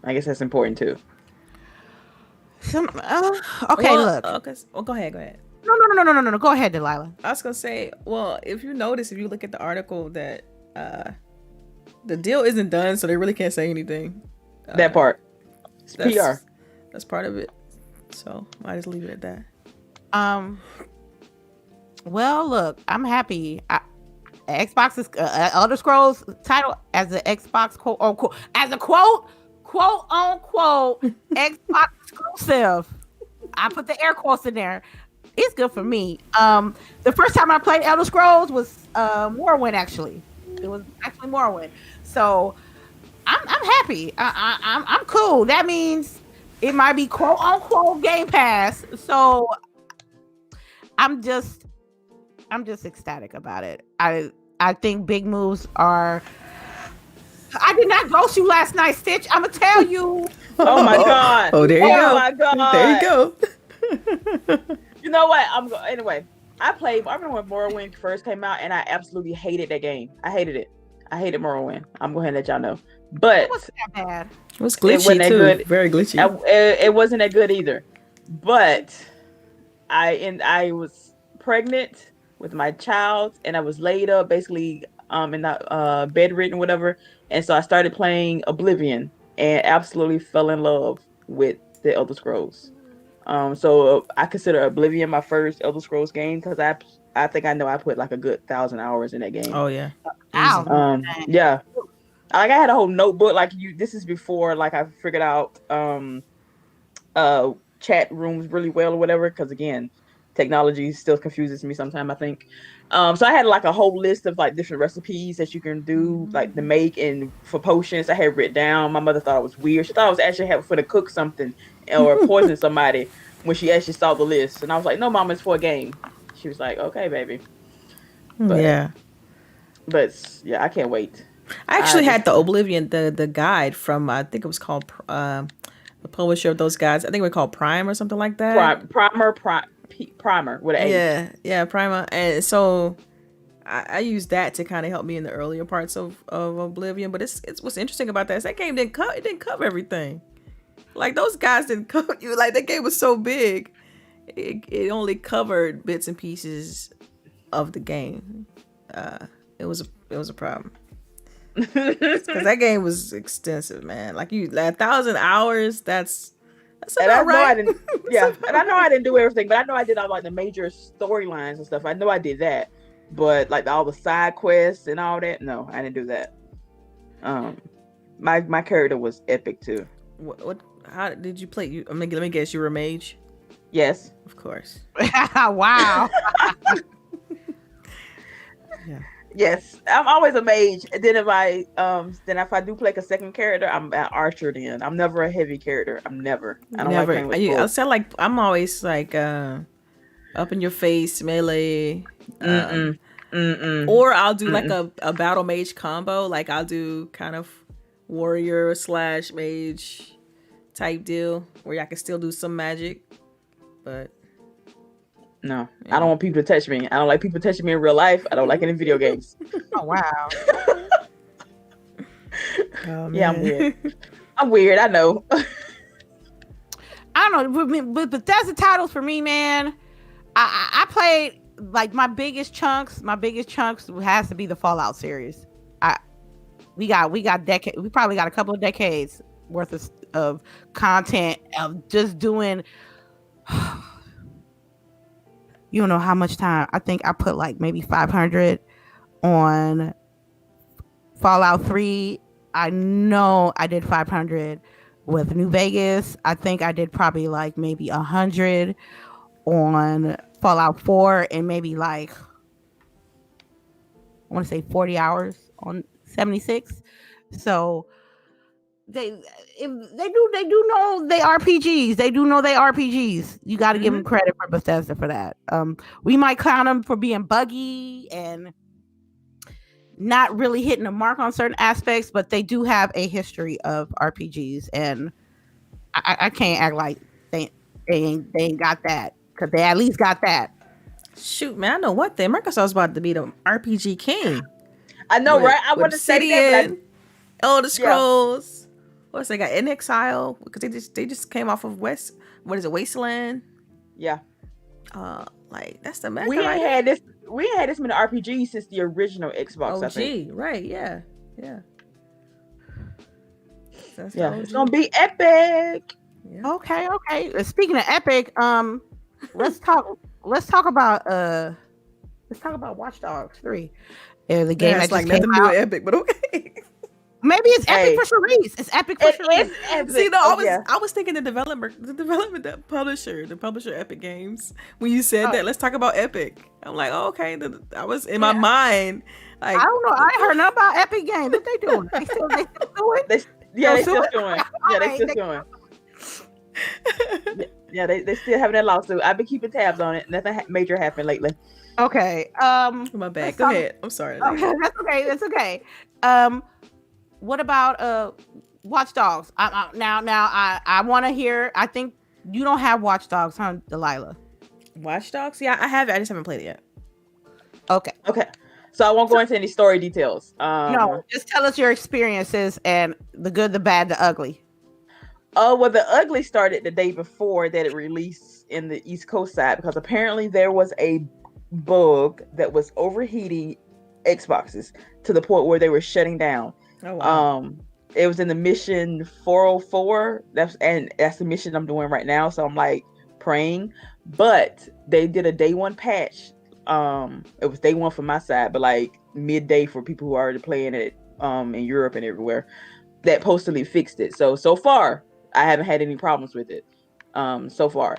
Speaker 3: I guess that's important too.
Speaker 2: Okay, look.
Speaker 1: Okay. Well, go ahead.
Speaker 2: No. Go ahead, Delilah.
Speaker 1: I was gonna say, well, if you look at the article, that the deal isn't done, so they really can't say anything.
Speaker 3: That part. It's PR.
Speaker 1: That's part of it. So I just leave it at that.
Speaker 2: Well, look, I'm happy. Xbox is Elder Scrolls title as an Xbox quote unquote Xbox exclusive. I put the air quotes in there. It's good for me. The first time I played Elder Scrolls was Morrowind. Actually, it was actually Morrowind. So I'm happy. I'm cool. That means it might be quote unquote Game Pass. So I'm just ecstatic about it. I think big moves are. I did not ghost you last night, Stitch. I'm gonna tell you.
Speaker 3: Oh my god.
Speaker 1: Oh, there you go.
Speaker 3: Oh my god.
Speaker 1: There you go.
Speaker 3: You know what? Anyway. I remember when Morrowind first came out, and I absolutely hated that game. I hated it. I hated Morrowind. I'm going to let y'all know. But
Speaker 2: it wasn't that bad.
Speaker 1: It was glitchy too. Good. Very glitchy.
Speaker 3: It wasn't that good either. But I was pregnant with my child, and I was laid up basically in the bedridden, whatever. And so I started playing Oblivion and absolutely fell in love with the Elder Scrolls. So I consider Oblivion my first Elder Scrolls game, because I think I know I put like a good 1,000 hours in that game.
Speaker 1: Oh yeah.
Speaker 3: Yeah. Like I had a whole notebook. Like this is before like I figured out chat rooms really well or whatever. Because again, technology still confuses me sometimes, I think. So I had like a whole list of like different recipes that you can do, like to make and for potions. I had written down. My mother thought it was weird. She thought I was actually having for to cook something or poison somebody when she actually saw the list. And I was like, no, Mom, it's for a game. She was like, okay, baby. But,
Speaker 1: yeah.
Speaker 3: But yeah, I can't wait.
Speaker 1: I actually had the Oblivion, the guide from, I think it was called, the publisher of those guides. I think it was called Prime or something like that.
Speaker 3: Primer with an A.
Speaker 1: Yeah, Primer. And so I used that to kind of help me in the earlier parts of Oblivion. But it's what's interesting about that is that game didn't cover everything. Like those guys didn't cover you. Like that game was so big, it only covered bits and pieces of the game. It was a problem. Because that game was extensive, man. Like 1,000 hours. That's about right.
Speaker 3: And I know I didn't do everything, but I know I did all like the major storylines and stuff. I know I did that, but like all the side quests and all that, no, I didn't do that. My character was epic too.
Speaker 1: What? How did you play? Let me guess. You were a mage.
Speaker 3: Yes,
Speaker 1: of course.
Speaker 2: Wow.
Speaker 3: Yeah. Yes, I'm always a mage. And then if I do play a second character, I'm an archer. Then I'm never a heavy character. I'm never. I don't like
Speaker 1: Never.
Speaker 3: playing with
Speaker 1: I
Speaker 3: swords.
Speaker 1: sound like I'm always like up in your face melee.
Speaker 3: Mm-mm. Mm-mm.
Speaker 1: Or I'll do like
Speaker 3: Mm-mm.
Speaker 1: a battle mage combo. Like I'll do kind of warrior slash mage type deal where I can still do some magic. But
Speaker 3: No,
Speaker 1: yeah.
Speaker 3: I don't want people to touch me. I don't like people touching me in real life. I don't like it in video games.
Speaker 2: Oh wow.
Speaker 1: Oh,
Speaker 3: Yeah, I'm weird. I'm weird. I know.
Speaker 2: I don't know, but Bethesda titles for me, man. I played like my biggest chunks. My biggest chunks has to be the Fallout series. We got decade. We probably got a couple of decades worth of content of just doing. You don't know how much time. I think I put like maybe 500 on Fallout 3. I know I did 500 with New Vegas. I think I did probably like maybe 100 on Fallout 4 and maybe like I want to say 40 hours on 76. So they do know they RPGs. They do know they RPGs. You got to give them credit for Bethesda for that. We might count them for being buggy and not really hitting the mark on certain aspects, but they do have a history of RPGs, and I can't act like they ain't got that, because they at least got that.
Speaker 1: Shoot, man, I know what thing. Microsoft's about to be the RPG king.
Speaker 3: I know, right? I want to say that, but
Speaker 1: Elder Scrolls. What's they got? In Exile, because they just came off of Wasteland.
Speaker 3: Yeah.
Speaker 1: Like that's the mecca.
Speaker 3: We ain't had this many RPGs since the original Xbox.
Speaker 1: OG,
Speaker 3: I think.
Speaker 1: Right? Yeah.
Speaker 3: Yeah, it's gonna be epic.
Speaker 1: Yeah.
Speaker 2: Okay. Speaking of epic, let's talk about Watch Dogs 3. The game that's
Speaker 1: like nothing to do with epic, but okay.
Speaker 2: Maybe it's epic for CHAREECE. It's epic for CHAREECE.
Speaker 1: See, no, I was thinking the publisher Epic Games. When you said that, let's talk about Epic. I'm like, oh, okay. I was in my mind. Like,
Speaker 2: I don't know. I ain't heard nothing about Epic Games. What they doing? They still doing?
Speaker 3: They still doing. Yeah, they still doing. Yeah, they still having that lawsuit. I've been keeping tabs on it. Nothing major happened lately.
Speaker 2: Okay.
Speaker 1: My bad. Go ahead. I'm sorry.
Speaker 2: That's okay. What about Watch Dogs? I want to hear. I think you don't have Watch Dogs, huh, Delilah?
Speaker 1: Watch Dogs? Yeah, I have it. I just haven't played it yet.
Speaker 2: Okay.
Speaker 3: So I won't go into any story details.
Speaker 2: No, just tell us your experiences and the good, the bad, the ugly.
Speaker 3: Oh, well, the ugly started the day before that it released in the East Coast side, because apparently there was a bug that was overheating Xboxes to the point where they were shutting down.
Speaker 1: Oh, wow.
Speaker 3: It was in the mission 404. That's the mission I'm doing right now. So I'm like praying, but they did a day one patch. It was day one for my side, but like midday for people who are already playing it in Europe and everywhere. That postally fixed it. So far, I haven't had any problems with it. So far,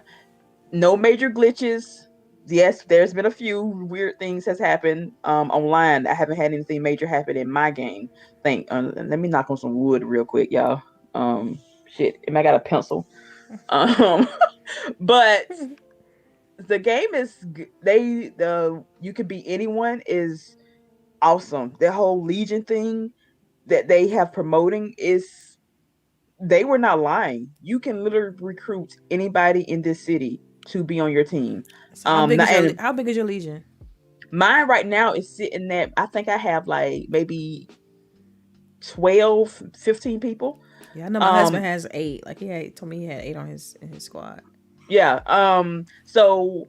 Speaker 3: no major glitches. Yes, there's been a few weird things has happened online. I haven't had anything major happen in my game. Let me knock on some wood real quick, y'all. Shit, I got a pencil. But the game is you could be anyone is awesome. The whole Legion thing that they have promoting is, they were not lying. You can literally recruit anybody in this city to be on your team.
Speaker 1: So how big is your Legion?
Speaker 3: Mine right now is sitting at, I think I have like maybe 12, 15 people.
Speaker 1: Yeah, I know my husband has 8. Like told me he had 8 in his squad.
Speaker 3: Yeah. So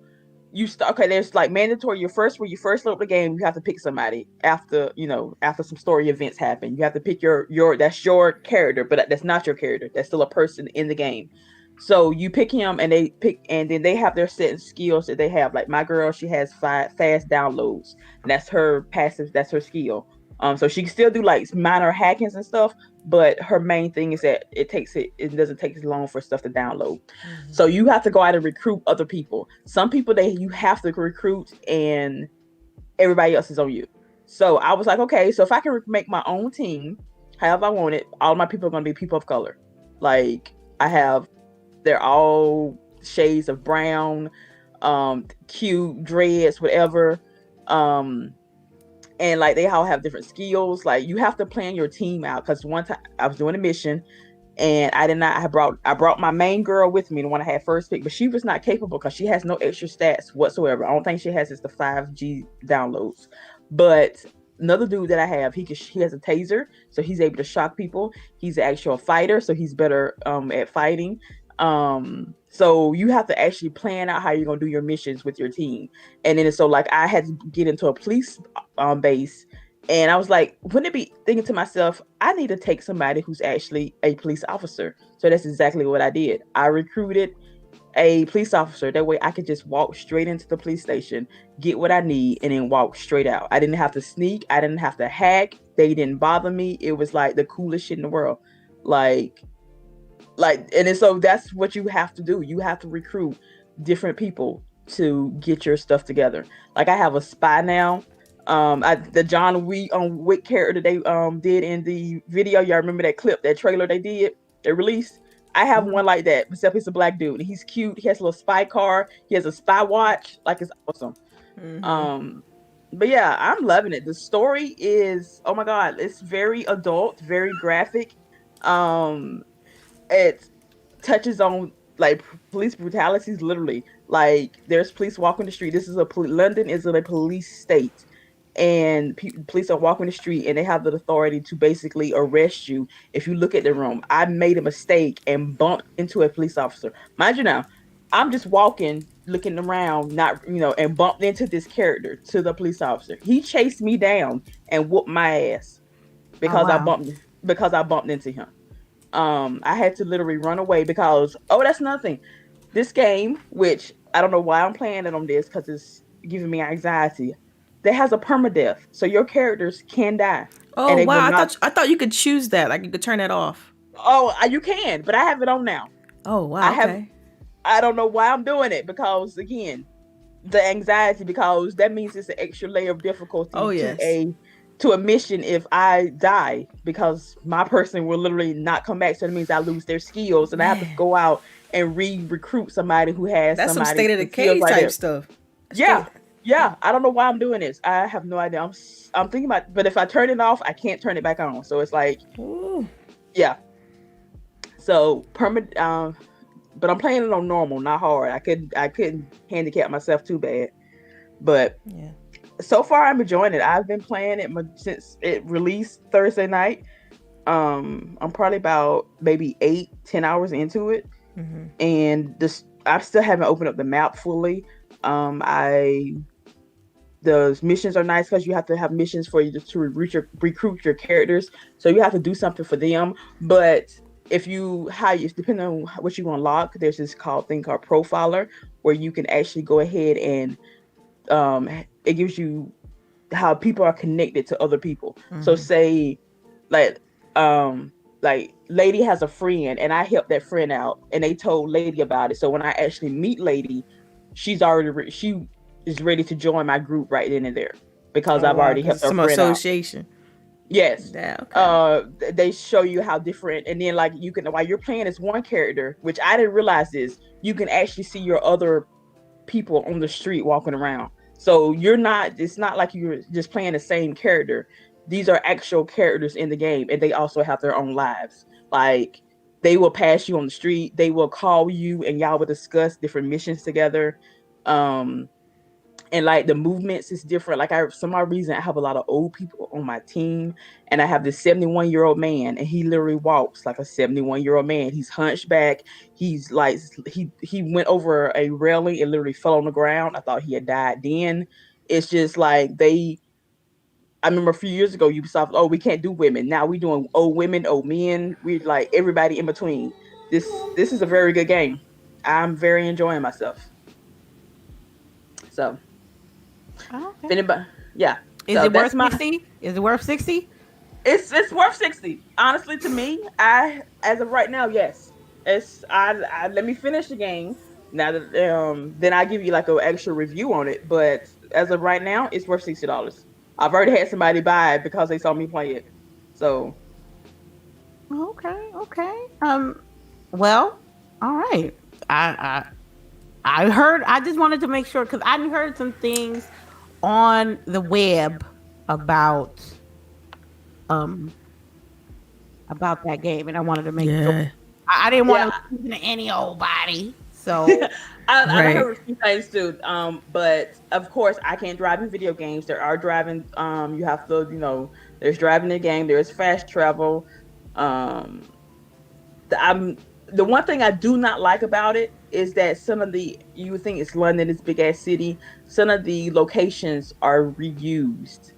Speaker 3: you start. Okay, there's like mandatory. When you first load up the game, you have to pick somebody after some story events happen. You have to pick that's your character, but that's not your character. That's still a person in the game. So you pick him, and then they have their set skills that they have. Like my girl, she has 5 fast downloads, and that's her passive. That's her skill. So she can still do like minor hackings and stuff, but her main thing is that it doesn't take as long for stuff to download. Mm-hmm. So you have to go out and recruit other people. Some people you have to recruit, and everybody else is on you. So I was like, okay, so if I can make my own team, however I want it, all my people are going to be people of color. Like they're all shades of brown, cute dreads, whatever. And like they all have different skills. Like you have to plan your team out. Because one time I was doing a mission and I did not. I brought my main girl with me, the one I had first pick, but she was not capable because she has no extra stats whatsoever. I don't think she has is the 5G downloads. But another dude that I have, he has a taser, so he's able to shock people. He's an actual fighter, so he's better at fighting. So you have to actually plan out how you're gonna do your missions with your team. And then so like I had to get into a police base. And I was like, wouldn't it be thinking to myself, I need to take somebody who's actually a police officer. So that's exactly what I did. I recruited a police officer. That way I could just walk straight into the police station, get what I need, and then walk straight out. I didn't have to sneak. I didn't have to hack. They didn't bother me. It was like the coolest shit in the world. And then, so that's what you have to do. You have to recruit different people to get your stuff together. Like I have a spy now. The John Wick character they did in the video. Y'all remember that clip, that trailer they released? I have one like that, except he's a black dude. He's cute. He has a little spy car. He has a spy watch. Like, it's awesome. But yeah, I'm loving it. The story is, oh my God, it's very adult, very graphic. It touches on like police brutalities, literally. Like there's police walking the street. London is a police state, and police are walking the street and they have the authority to basically arrest you if you look at the room. I made a mistake and bumped into a police officer. Mind you now, I'm just walking, looking around, and bumped into this character, to the police officer. He chased me down and whooped my ass because I bumped into him. I had to literally run away because, that's nothing. This game, which I don't know why I'm playing it on this because it's giving me anxiety, that has a permadeath, so your characters can die.
Speaker 1: Oh wow! I thought you could choose that. Like you could turn that off.
Speaker 3: Oh, you can, but I have it on now.
Speaker 1: Oh wow! Okay.
Speaker 3: I don't know why I'm doing it because again, the anxiety, because that means it's an extra layer of difficulty.
Speaker 1: Oh yes.
Speaker 3: To a mission if I die, because my person will literally not come back. So that means I lose their skills and I have to go out and recruit somebody who has
Speaker 1: some state of decay type stuff.
Speaker 3: Yeah. I don't know why I'm doing this. I have no idea. I'm thinking about, but if I turn it off, I can't turn it back on. So it's like, yeah. So but I'm playing it on normal, not hard. I couldn't handicap myself too bad, but yeah. So far, I'm enjoying it. I've been playing it since it released Thursday night. I'm probably about maybe 8-10 hours into it, and I still haven't opened up the map fully. The missions are nice because you have to have missions for you to recruit your characters. So you have to do something for them. But depending on what you unlock, there's this thing called Profiler, where you can actually go ahead and it gives you how people are connected to other people. So say like Lady has a friend and I helped that friend out and they told Lady about it. So when I actually meet Lady, she is ready to join my group right then and there because I've already helped her friend out. Some association. Yes. Yeah, okay. They show you how different, and then like you can, while you're playing as one character, which I didn't realize this, you can actually see your other people on the street walking around. So it's not like you're just playing the same character. These are actual characters in the game, and they also have their own lives. Like they will pass you on the street, they will call you, and y'all will discuss different missions together. And like the movements is different. Like for some odd reason, I have a lot of old people on my team, and I have this 71-year-old man, and he literally walks like a 71-year-old man. He's hunchback. He's like he went over a railing and literally fell on the ground. I thought he had died then. It's just like I remember a few years ago, Ubisoft, we can't do women. Now we doing old women, old men. We're like everybody in between. This is a very good game. I'm very enjoying myself. So.
Speaker 2: Okay.
Speaker 3: Anybody, yeah.
Speaker 2: Is it worth 60? Is it worth 60?
Speaker 3: It's worth 60. Honestly, to me, as of right now, yes. Let me finish the game. Now that then I give you like an extra review on it. But as of right now, it's worth $60. I've already had somebody buy it because they saw me play it. So
Speaker 2: Okay. Well, all right. I heard. I just wanted to make sure because I heard some things on the web about um that game, and I wanted to make sure.
Speaker 1: Yeah.
Speaker 2: I didn't want
Speaker 3: yeah,
Speaker 2: to listen to any old body. So
Speaker 3: I
Speaker 1: Right.
Speaker 3: heard a few things too. But of course, I can't drive in video games. There are driving. You have to, there's driving in the game. There's fast travel. Um, the one thing I do not like about it is that some of you would think it's London, this big ass city. Some of the locations are reused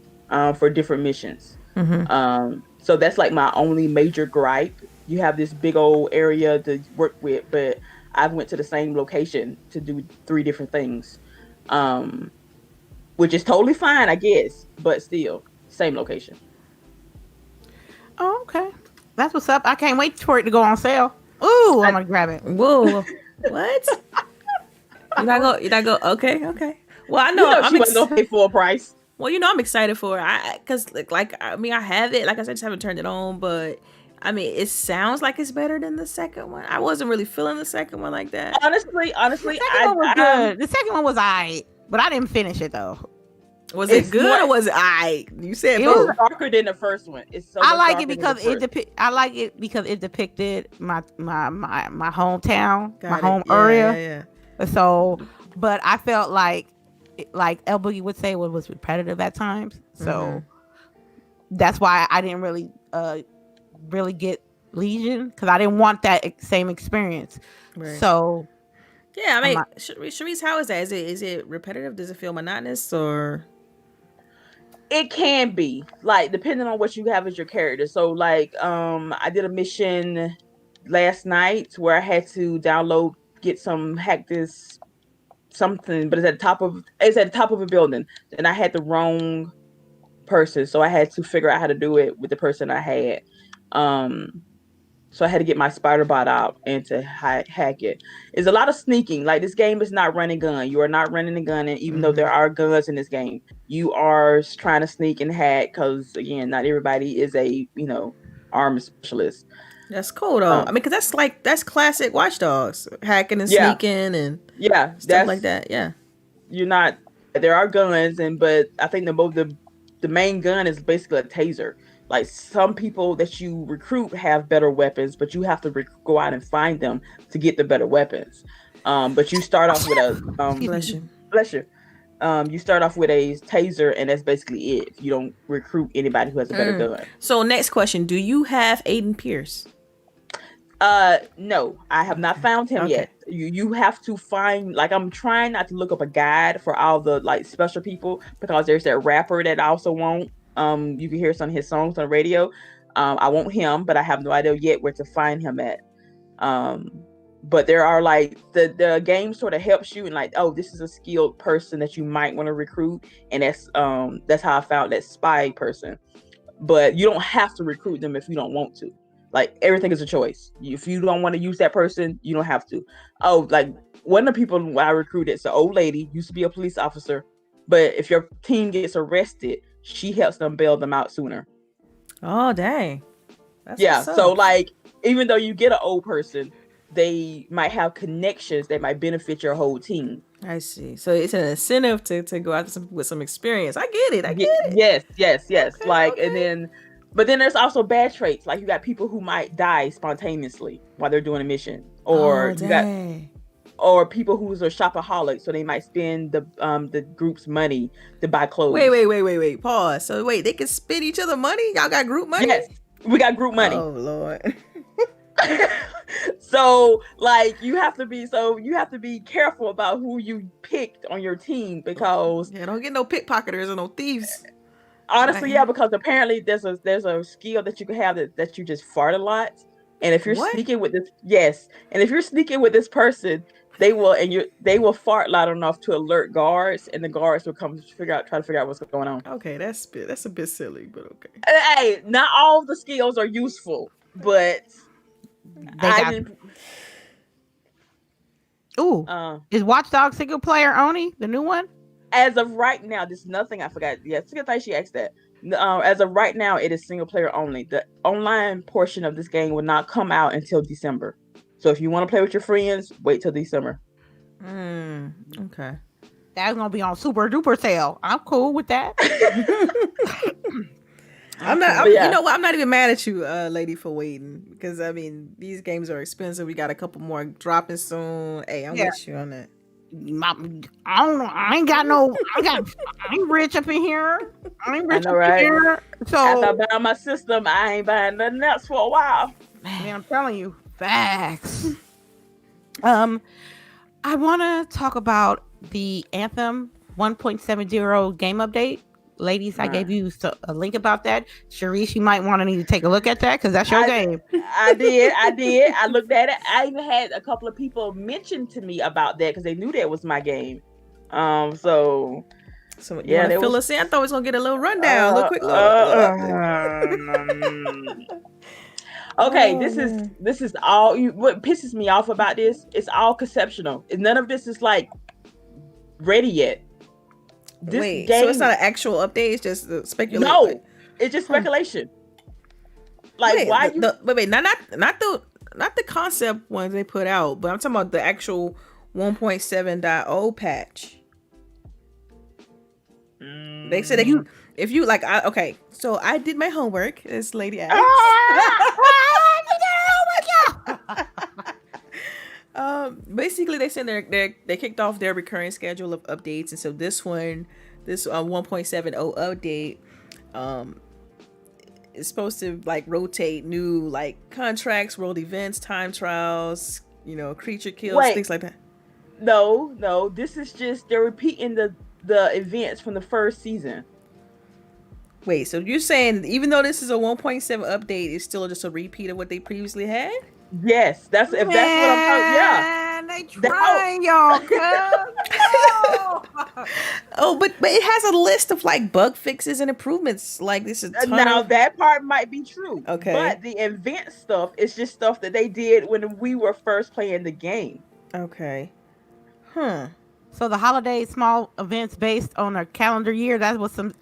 Speaker 3: for different missions. So that's like my only major gripe. You have this big old area to work with, but I've went to the same location to do 3 different things, which is totally fine, I guess, but still same location.
Speaker 2: oh, okay, that's what's up. I can't wait for it to go on sale. Ooh, I'm gonna grab it.
Speaker 1: Whoa. What? You're not go. Okay. Well, I know.
Speaker 3: She wasn't gonna pay full price.
Speaker 1: Well, I'm excited for it. Because I have it. Like I said, I just haven't turned it on, but I mean, it sounds like it's better than the second one. I wasn't really feeling the second one like that.
Speaker 3: Honestly,
Speaker 2: The second one was good. The second one was alright, but I didn't finish it though.
Speaker 1: Was it good or was it alright? You said
Speaker 3: it
Speaker 1: both.
Speaker 3: was darker than the first one. It's so
Speaker 2: I like
Speaker 3: darker
Speaker 2: it because I like it because it depicted my hometown, my home area.
Speaker 1: Yeah.
Speaker 2: So, but I felt like LBOOGIE would say, was repetitive at times. So that's why I didn't really get Legion, because I didn't want that same experience.
Speaker 1: Right.
Speaker 2: So
Speaker 1: yeah, I mean, Charisse, how is that? Is it repetitive? Does it feel monotonous or?
Speaker 3: It can be, like, depending on what you have as your character. So like I did a mission last night where I had to hack this something, but it's at the top of a building, and I had the wrong person, so I had to figure out how to do it with the person I had. So I had to get my spider bot out and to hack it. It's a lot of sneaking. Like, this game is not running gun. You are not running a gun, and even though there are guns in this game, you are trying to sneak and hack, because again, not everybody is a arms specialist.
Speaker 1: That's cool though. I mean, because that's classic Watch Dogs, hacking and sneaking and stuff like that. Yeah,
Speaker 3: you're not. There are guns, but I think the main gun is basically a taser. Like, some people that you recruit have better weapons, but you have to go out and find them to get the better weapons. But you start off with a bless you. You start off with a taser, and that's basically it. You don't recruit anybody who has a better gun.
Speaker 1: So next question: do you have Aiden Pierce?
Speaker 3: No, I have not found him yet. You have to find, like, I'm trying not to look up a guide for all the like special people, because there's that rapper that I also want. You can hear some of his songs on the radio. I want him, but I have no idea yet where to find him at. But there are, like, the game sort of helps you, and like, oh, this is a skilled person that you might want to recruit, and that's how I found that spy person. But you don't have to recruit them if you don't want to. Like, everything is a choice. If you don't want to use that person, you don't have to. Oh, like, one of the people I recruited, it's an old lady, used to be a police officer, but if your team gets arrested, she helps them bail them out sooner.
Speaker 1: Oh, dang.
Speaker 3: That's so, like, even though you get an old person, they might have connections that might benefit your whole team.
Speaker 1: I see. So it's an incentive to go out with some experience. I get it.
Speaker 3: Yes.
Speaker 1: Okay,
Speaker 3: like, and then there's also bad traits. Like, you got people who might die spontaneously while they're doing a mission, or or people who's a shopaholic, so they might spend the group's money to buy clothes.
Speaker 1: Wait. Pause. So wait, they can spend each other money? Y'all got group money?
Speaker 3: Yes, we got group money.
Speaker 1: Oh Lord.
Speaker 3: So, like, you have to be careful about who you picked on your team, because
Speaker 1: don't get no pickpocketers or no thieves.
Speaker 3: Honestly, because apparently there's a skill that you can have that you just fart a lot, and if you're sneaking with this person, they will fart loud enough to alert guards, and the guards will come try to figure out what's going on.
Speaker 1: Okay, that's a bit silly, but okay.
Speaker 3: Hey, not all the skills are useful, but
Speaker 2: is Watch Dogs single player only, the new one?
Speaker 3: As of right now, this is nothing I forgot. Yeah, it's a good thing she asked that. As of right now, it is single player only. The online portion of this game will not come out until December. So if you want to play with your friends, wait till December.
Speaker 1: Okay.
Speaker 2: That's gonna be on super duper sale. I'm cool with that.
Speaker 1: I'm not.
Speaker 3: But yeah.
Speaker 1: You know what? I'm not even mad at you, lady, for waiting, because I mean these games are expensive. We got a couple more dropping soon. Hey, I'm with you on that.
Speaker 2: I don't know. I ain't rich up in here. I ain't rich
Speaker 3: I know,
Speaker 2: up
Speaker 3: right?
Speaker 2: in here. So
Speaker 3: After buying my system, I ain't buying nothing else for a while.
Speaker 2: Man, I'm telling you, facts. I want to talk about the Anthem 1.70 game update. Ladies, I gave you a link about that. CHAREECE, you might want to need to take a look at that because that's your game.
Speaker 3: I did. I looked at it. I even had a couple of people mention to me about that because they knew that was my game. So
Speaker 1: you want to fill us in? I thought we was gonna get a little rundown, a little quick
Speaker 3: Okay, this is all. What pisses me off about this? It's all conceptual. None of this is like ready yet.
Speaker 1: Wait, so it's not an actual update? It's just speculation.
Speaker 3: No, it's just speculation. Like why?
Speaker 1: Wait, not the concept ones they put out, but I'm talking about the actual 1.7.0 patch. They said if you like, okay, so I did my homework. This lady asked. Basically, they said they kicked off their recurring schedule of updates, and so this 1.70 update, is supposed to like rotate new like contracts, world events, time trials, creature kills, things like that.
Speaker 3: No, this is just they're repeating the events from the first season.
Speaker 1: Wait, so you're saying even though this is a 1.7 update, it's still just a repeat of what they previously had?
Speaker 3: Yes, that's what I'm talking. Yeah,
Speaker 2: they trying, y'all.
Speaker 1: Oh, but it has a list of like bug fixes and improvements. Like this is
Speaker 3: now that part might be true.
Speaker 1: Okay,
Speaker 3: but the event stuff is just stuff that they did when we were first playing the game.
Speaker 1: Okay,
Speaker 2: So the holiday small events based on a calendar year, that was some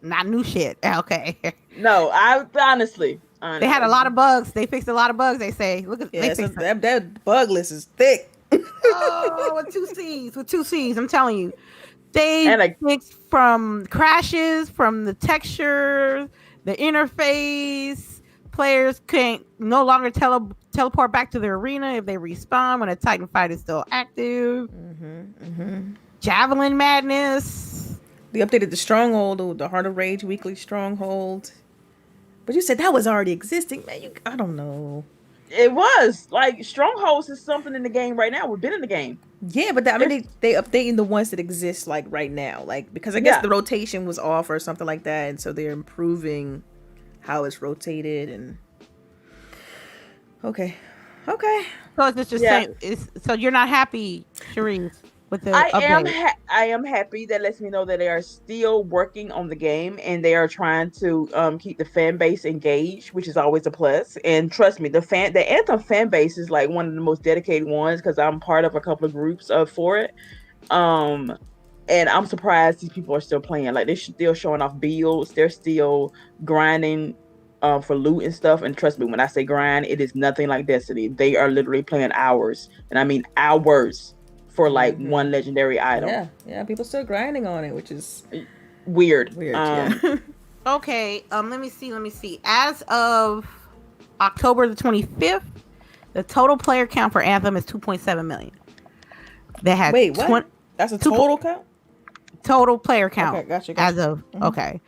Speaker 2: not new shit. Okay.
Speaker 3: No, I honestly.
Speaker 2: They had a lot of bugs. They fixed a lot of bugs. They say, look at
Speaker 1: that bug list is thick.
Speaker 2: With two C's. I'm telling you, they fixed from crashes, from the texture, the interface. Players can't no longer teleport back to the arena if they respawn when a Titan fight is still active. Javelin madness.
Speaker 1: They updated the stronghold, the Heart of Rage weekly stronghold. But you said that was already existing, man. I don't know.
Speaker 3: It was like strongholds is something in the game right now. We've been in the game.
Speaker 1: Yeah, but they updating the ones that exist like right now, like because I guess the rotation was off or something like that, and so they're improving how it's rotated and. Okay. So
Speaker 2: it's just saying. So you're not happy, CHAREECE?
Speaker 3: I am happy. That lets me know that they are still working on the game and they are trying to keep the fan base engaged, which is always a plus. And trust me, the Anthem fan base is like one of the most dedicated ones because I'm part of a couple of groups for it. And I'm surprised these people are still playing. Like they're still showing off builds. They're still grinding for loot and stuff. And trust me, when I say grind, it is nothing like Destiny. They are literally playing hours, and I mean hours. For like one legendary item.
Speaker 1: Yeah, people still grinding on it, which is
Speaker 3: weird.
Speaker 1: Yeah.
Speaker 2: Okay, let me see. As of October the 25th, the total player count for Anthem is 2.7 million. They had
Speaker 1: what? That's a total count?
Speaker 2: Total player count.
Speaker 1: Okay, gotcha.
Speaker 2: As of okay.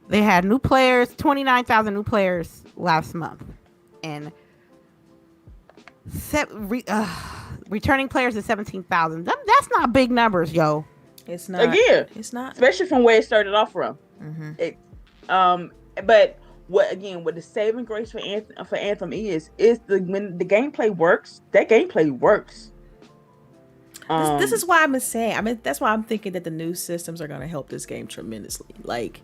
Speaker 2: They had new players, 29,000 new players last month. And returning players is 17,000. That's not big numbers, yo.
Speaker 1: It's not.
Speaker 3: Again,
Speaker 1: it's not.
Speaker 3: Especially from where it started off from. But what the saving grace for Anthem is when the gameplay works. That gameplay works.
Speaker 1: This is why I'm saying. I mean, that's why I'm thinking that the new systems are going to help this game tremendously. Like,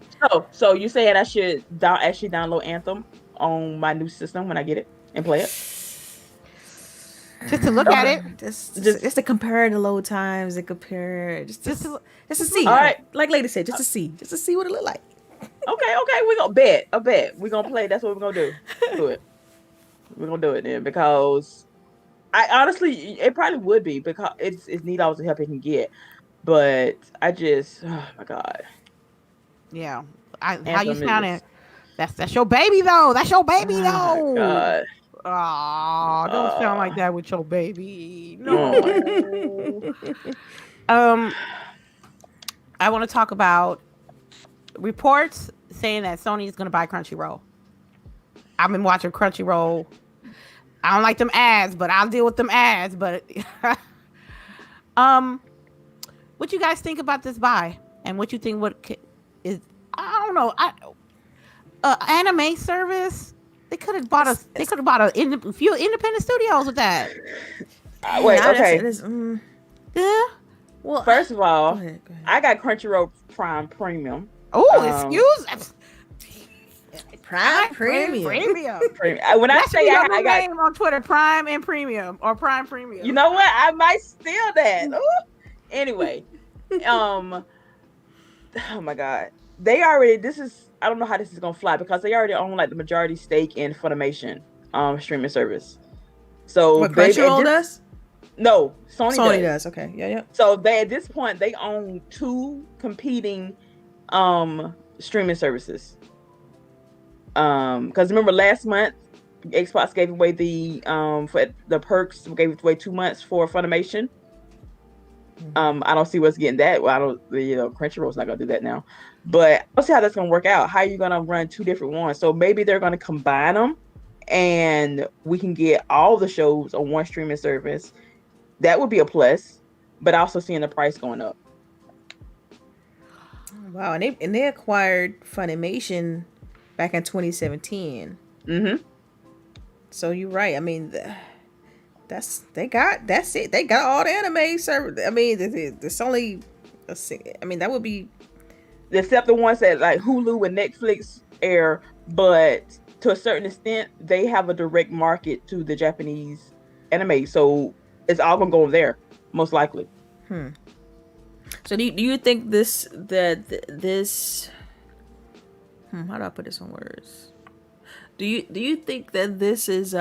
Speaker 3: so you're saying I should actually download Anthem on my new system when I get it and play it?
Speaker 2: Just to look at it.
Speaker 1: Just to compare the load times and compare just to see.
Speaker 3: All right.
Speaker 1: Like Lady said, just to see what it look like.
Speaker 3: Okay, we're gonna bet. I bet. We're gonna play. That's what we're gonna do. Do it. We're gonna do it then because I honestly it probably would be because it's need all the help it can get. But I just oh my God.
Speaker 2: Yeah. How you sounding? That's your baby though. That's your baby though.
Speaker 3: Oh God.
Speaker 2: Oh, don't sound like that with your baby. No. I want to talk about reports saying that Sony is going to buy Crunchyroll. I've been watching Crunchyroll. I don't like them ads, but I'll deal with them ads. But what you guys think about this buy, and what you think is I don't know. Anime service. They could have bought a. They could have bought a few independent studios with that.
Speaker 3: Wait, okay.
Speaker 2: Yeah.
Speaker 3: Well, first of all,
Speaker 1: go ahead.
Speaker 3: I got Crunchyroll Prime Premium.
Speaker 2: Oh, excuse.
Speaker 1: Prime Premium.
Speaker 3: When I say I got
Speaker 2: name on Twitter, Prime and Premium or Prime Premium.
Speaker 3: You know what? I might steal that. Ooh. Anyway, oh my God, they already. I don't know how this is gonna fly because they already own like the majority stake in Funimation streaming service. So
Speaker 1: what Crunchyroll does?
Speaker 3: No, Sony
Speaker 1: does. Okay, yeah.
Speaker 3: So at this point they own 2 competing streaming services. Because remember last month Xbox gave away the for the perks, gave away 2 months for Funimation. I don't see what's getting that. Well, I don't, Crunchyroll's not gonna do that now. But I'll see how that's gonna work out. How are you gonna run 2 different ones? So maybe they're gonna combine them, and we can get all the shows on one streaming service. That would be a plus. But also seeing the price going up.
Speaker 1: Wow, and they acquired Funimation back in 2017.
Speaker 3: Mm-hmm.
Speaker 1: So you're right. I mean, that's it. They got all the anime service. I mean, there's only. I mean, that would be.
Speaker 3: Except the ones that like Hulu and Netflix air, but to a certain extent, they have a direct market to the Japanese anime, so it's all gonna go there, most likely.
Speaker 1: So do you think this? How do I put this in words? Do you think that this is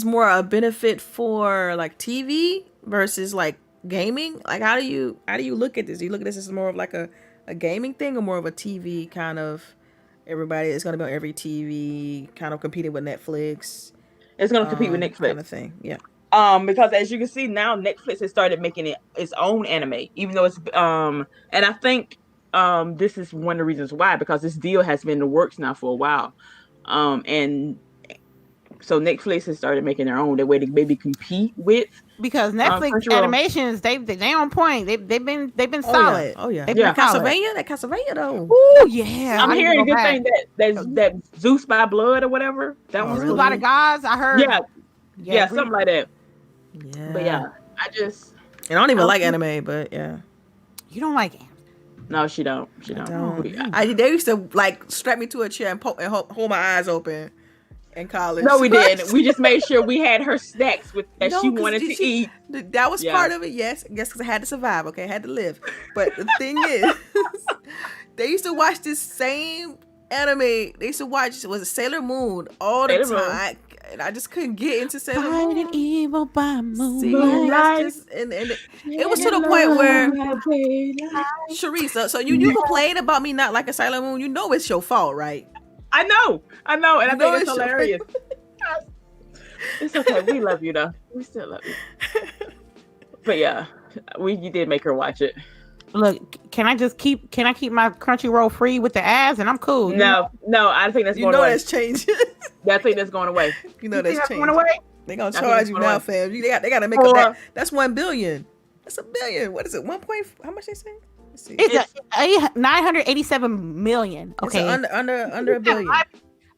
Speaker 1: more a benefit for like TV versus like gaming? Like how do you look at this? Do you look at this as more of like a gaming thing or more of a TV kind of everybody is going to be on every TV kind of competing with Netflix?
Speaker 3: It's going to compete with Netflix
Speaker 1: kind of thing. Yeah.
Speaker 3: Because as you can see now, Netflix has started making it its own anime, even though it's and I think this is one of the reasons why, because this deal has been in the works now for a while, and so Netflix has started making their own, that way to maybe compete with,
Speaker 2: because Netflix animations they on point. They've been solid.
Speaker 1: Oh yeah.
Speaker 2: That
Speaker 1: Castlevania though.
Speaker 2: Oh yeah.
Speaker 3: I'm hearing a good thing that Zeus by Blood or whatever. That one's
Speaker 2: Zeus by the Gods. I heard.
Speaker 3: Yeah, something like that.
Speaker 1: Yeah.
Speaker 3: But yeah, I
Speaker 1: don't even like anime, but yeah.
Speaker 2: You don't like anime?
Speaker 3: No, she don't. They
Speaker 1: used to like strap me to a chair and hold my eyes open in college.
Speaker 3: No, we didn't. We just made sure we had her snacks that she wanted to eat.
Speaker 1: That was part of it, yes. I guess because I had to survive, okay? I had to live. But the thing is, they used to watch this same anime. They used to watch, was it Sailor Moon all the time. And I just couldn't get into Sailor Moon.
Speaker 2: Fighting evil by moonlight.
Speaker 1: It was to the point where CHAREECE, so you complain about me not liking Sailor Moon. You know it's your fault, right?
Speaker 3: I know, and I think it's hilarious. It's okay. We love you though. We still love you. But yeah, you did make her watch it.
Speaker 2: Look, can I keep my Crunchyroll free with the ads and I'm cool?
Speaker 3: No, I think that's going away.
Speaker 1: That's changing.
Speaker 3: I think that's going away.
Speaker 1: That's changing.
Speaker 2: Going away?
Speaker 1: They're gonna charge you now, fam. They gotta make up that. That's $1 billion. That's $1 billion. What is it? 1 point? How much they say? Let's see.
Speaker 2: It's 987 million. Okay,
Speaker 1: it's under $1 billion.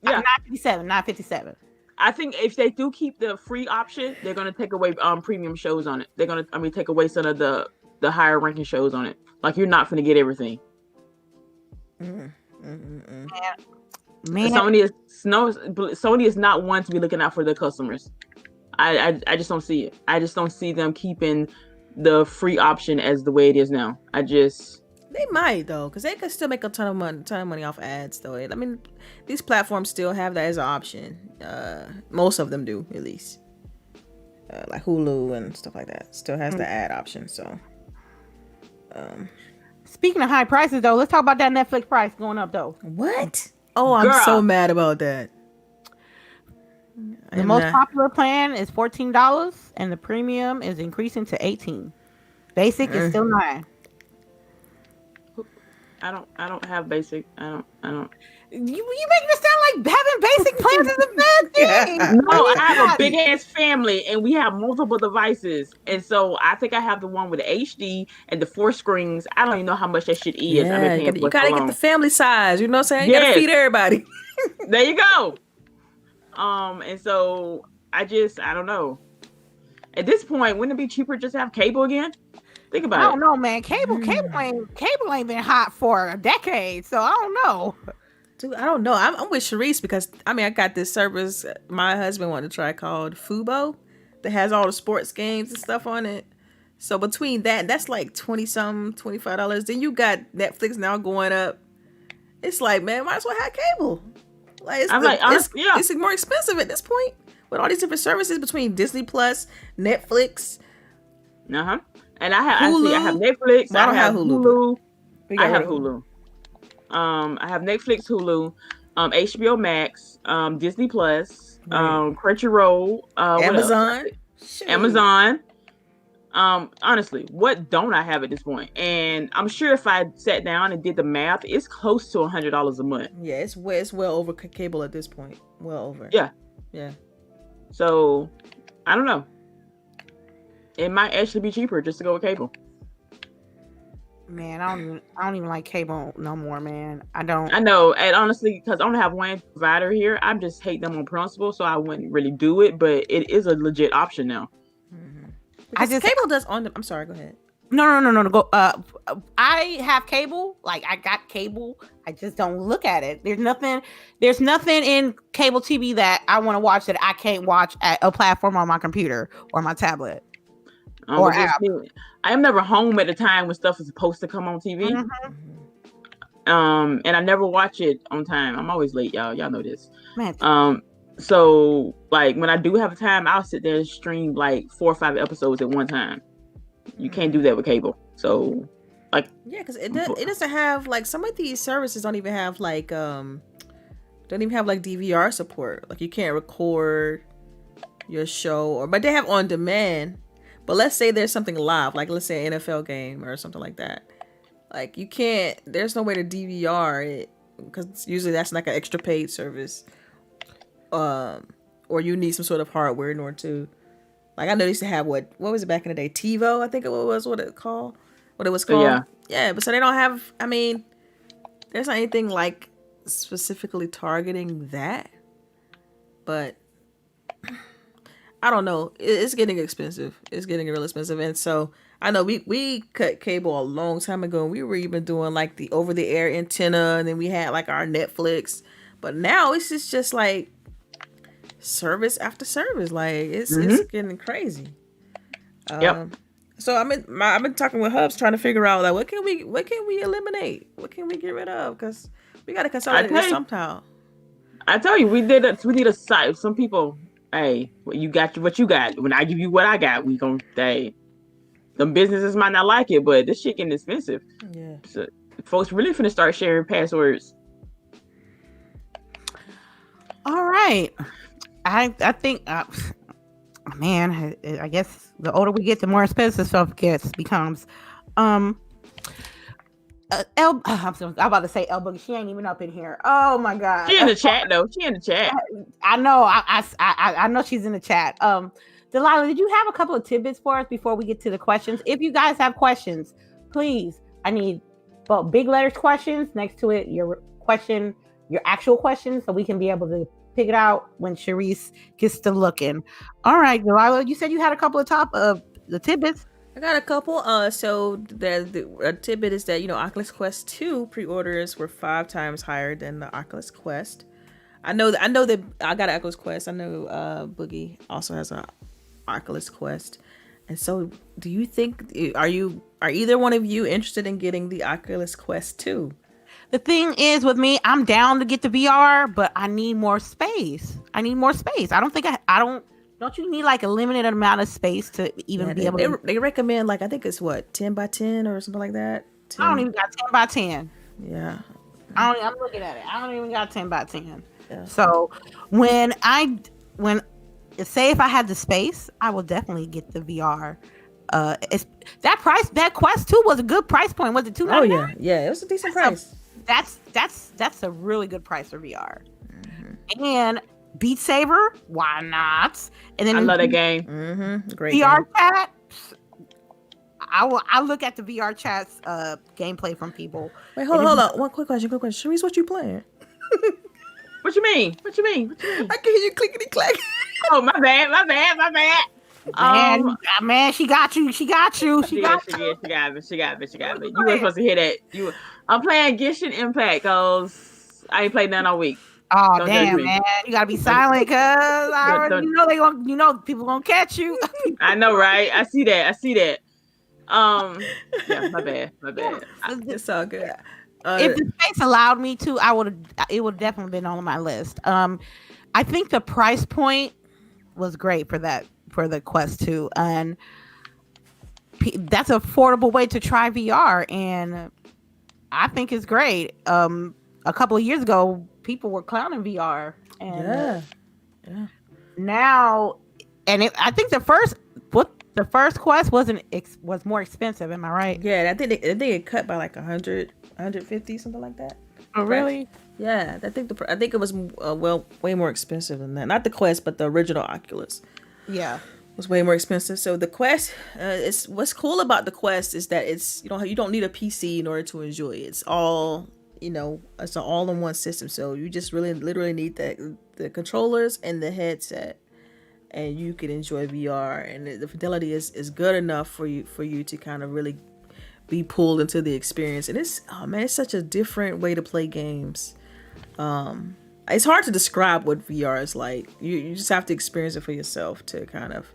Speaker 2: 957.
Speaker 3: I think if they do keep the free option, they're gonna take away premium shows on it. They're gonna, take away some of the higher ranking shows on it. Like you're not gonna get everything.
Speaker 2: Man.
Speaker 3: Sony is not one to be looking out for their customers. I just don't see it. I just don't see them keeping the free option as the way it is now.
Speaker 1: They might though, because they could still make a ton of money off ads though. I mean, these platforms still have that as an option. Most of them do, at least. Like Hulu and stuff like that still has the ad option. So,
Speaker 2: speaking of high prices though, let's talk about that Netflix price going up though.
Speaker 1: What? Oh, I'm so mad about that.
Speaker 2: The most popular plan is $14, and the premium is increasing to $18. Basic is still $9.
Speaker 3: I don't have basic. I don't.
Speaker 2: You making it sound like having basic plans is a bad thing.
Speaker 3: No, I have a big ass family, and we have multiple devices, and so I think I have the one with the HD and the 4 screens. I don't even know how much that shit is.
Speaker 1: Yeah, you gotta get the family size. You know what I'm saying? You gotta feed everybody.
Speaker 3: There you go. And so I don't know. At this point, wouldn't it be cheaper just to have cable again? Think about it.
Speaker 2: I don't know, man. Cable ain't been hot for a decade, so I don't know.
Speaker 1: Dude, I don't know. I'm with CHAREECE because I got this service my husband wanted to try called Fubo that has all the sports games and stuff on it. So between that's like $20-something, $25. Then you got Netflix now going up. It's like, man, might as well have cable. Like it's more expensive at this point with all these different services between Disney Plus, Netflix.
Speaker 3: And I have Netflix.
Speaker 1: I don't have Hulu.
Speaker 3: I have Hulu. I have Netflix, Hulu, HBO Max, Disney Plus, Crunchyroll, Amazon. Honestly, what don't I have at this point? And I'm sure if I sat down and did the math, it's close to $100 a month.
Speaker 1: Yeah, it's well over cable at this point. Well over.
Speaker 3: Yeah.
Speaker 1: Yeah.
Speaker 3: So I don't know. It might actually be cheaper just to go with cable.
Speaker 2: Man, I don't even like cable no more, man. I don't.
Speaker 3: I know, and honestly, because I only have one provider here, I just hate them on principle, so I wouldn't really do it. But it is a legit option now.
Speaker 1: Mm-hmm. Cable does on the. I'm sorry. Go ahead.
Speaker 2: No. Go. I have cable. Like I got cable. I just don't look at it. There's nothing in cable TV that I want to watch that I can't watch at a platform on my computer or my tablet. Or app.
Speaker 3: I am never home at the time when stuff is supposed to come on TV. And I never watch it on time. I'm always late, y'all. Y'all know this. Man. So like when I do have time, I'll sit there and stream like 4 or 5 episodes at one time. You can't do that with cable. So like
Speaker 1: because it doesn't have like some of these services don't even have like DVR support. Like you can't record your show but they have on demand. But let's say there's something live, like let's say an NFL game or something like that. Like you can't, there's no way to DVR it because usually that's like an extra paid service. Or you need some sort of hardware in order to, like I know they used to have what was it back in the day? TiVo, I think it was what it was called. Yeah, but so they don't have, I mean, there's not anything like specifically targeting that. But I don't know. It's getting expensive. It's getting real expensive. And so I know we cut cable a long time ago. And we were even doing like the over the air antenna. And then we had like our Netflix. But now it's just like service after service. Like it's getting crazy. So I've been talking with Hubs trying to figure out like what can we eliminate? What can we get rid of? Because we got to consolidate this somehow.
Speaker 3: I tell you, we need a site. Some people. Hey, you got what you got. When I give you what I got, we gon' them businesses might not like it, but this shit getting expensive.
Speaker 1: Yeah.
Speaker 3: So folks really finna start sharing passwords.
Speaker 2: All right. I think man, I guess the older we get, the more expensive stuff becomes. I'm about to say LBOOGIE. She ain't even up in here. Oh my god.
Speaker 3: She in the chat though. She in the chat.
Speaker 2: I know. I know she's in the chat. Delilah, did you have a couple of tidbits for us before we get to the questions? If you guys have questions, please. I need big letters questions next to it. Your actual question, so we can be able to pick it out when CHAREECE gets to looking. All right, Delilah, you said you had a couple of the tidbits.
Speaker 1: I got a couple. So the tidbit is that Oculus Quest 2 pre-orders were 5 times higher than the Oculus Quest. I know that I got an Oculus Quest. I know Boogie also has a Oculus Quest. And so, do you think are either one of you interested in getting the Oculus Quest 2?
Speaker 2: The thing is with me, I'm down to get the VR, but I need more space. I don't think don't you need like a limited amount of space to even be able to...
Speaker 1: They recommend like, I think it's what, 10 by 10 or something like that. 10.
Speaker 2: I don't even got 10 by 10.
Speaker 1: Yeah.
Speaker 2: I'm looking at it. I don't even got 10 by 10.
Speaker 1: Yeah.
Speaker 2: So say if I had the space, I will definitely get the VR. That Quest 2 was a good price point. Was it $299?
Speaker 1: Oh yeah, it was a decent price.
Speaker 2: That's a really good price for VR. Mm-hmm. And Beat Saber, why not? And then
Speaker 3: I love that game.
Speaker 1: Mm-hmm. Great
Speaker 2: VR
Speaker 1: game.
Speaker 2: chat. I look at the VR chats gameplay from people.
Speaker 1: Wait, hold on. One quick question. CHAREECE, what you playing?
Speaker 3: What you mean?
Speaker 1: I can hear you clickety clack.
Speaker 3: Oh, my bad.
Speaker 2: Man, she got you. She got me.
Speaker 3: You weren't supposed to hear that. I'm playing Genshin Impact because I ain't played none all week.
Speaker 2: Oh, don't damn, man. You gotta be silent because I already people gonna catch you.
Speaker 3: I know, right? I see that. Yeah, my bad.
Speaker 1: It's all good.
Speaker 2: If the space allowed me to, it would definitely been on my list. I think the price point was great for the Quest 2, and that's an affordable way to try VR, and I think it's great. A couple of years ago, people were clowning VR, and
Speaker 1: yeah.
Speaker 2: Now, I think the first Quest was more expensive. Am I right?
Speaker 1: Yeah, I think it cut by like 100, 150, something like that.
Speaker 2: Oh, really?
Speaker 1: Yeah, I think it was way more expensive than that. Not the Quest, but the original Oculus.
Speaker 2: Yeah,
Speaker 1: was way more expensive. So the Quest, what's cool about the Quest is that you don't need a PC in order to enjoy it. It's all it's an all-in-one system. So you just literally need the controllers and the headset, and you can enjoy VR. And the fidelity is good enough for you to kind of really be pulled into the experience. And it's such a different way to play games. It's hard to describe what VR is like. You just have to experience it for yourself to kind of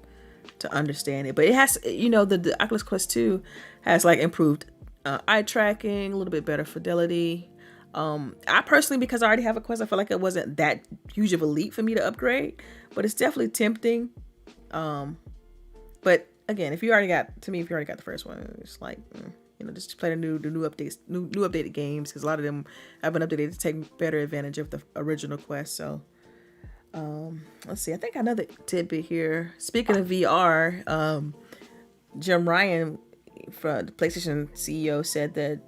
Speaker 1: to understand it. But it has, the Oculus Quest 2 has like improved eye tracking, a little bit better fidelity. I personally, because I already have a Quest, I feel like it wasn't that huge of a leap for me to upgrade, but it's definitely tempting. But again, if you already got the first one, it's like, just play the new updates, new updated games, because a lot of them have been updated to take better advantage of the original Quest. So, let's see. I think another tidbit here. Speaking of VR, Jim Ryan, from the PlayStation CEO, said that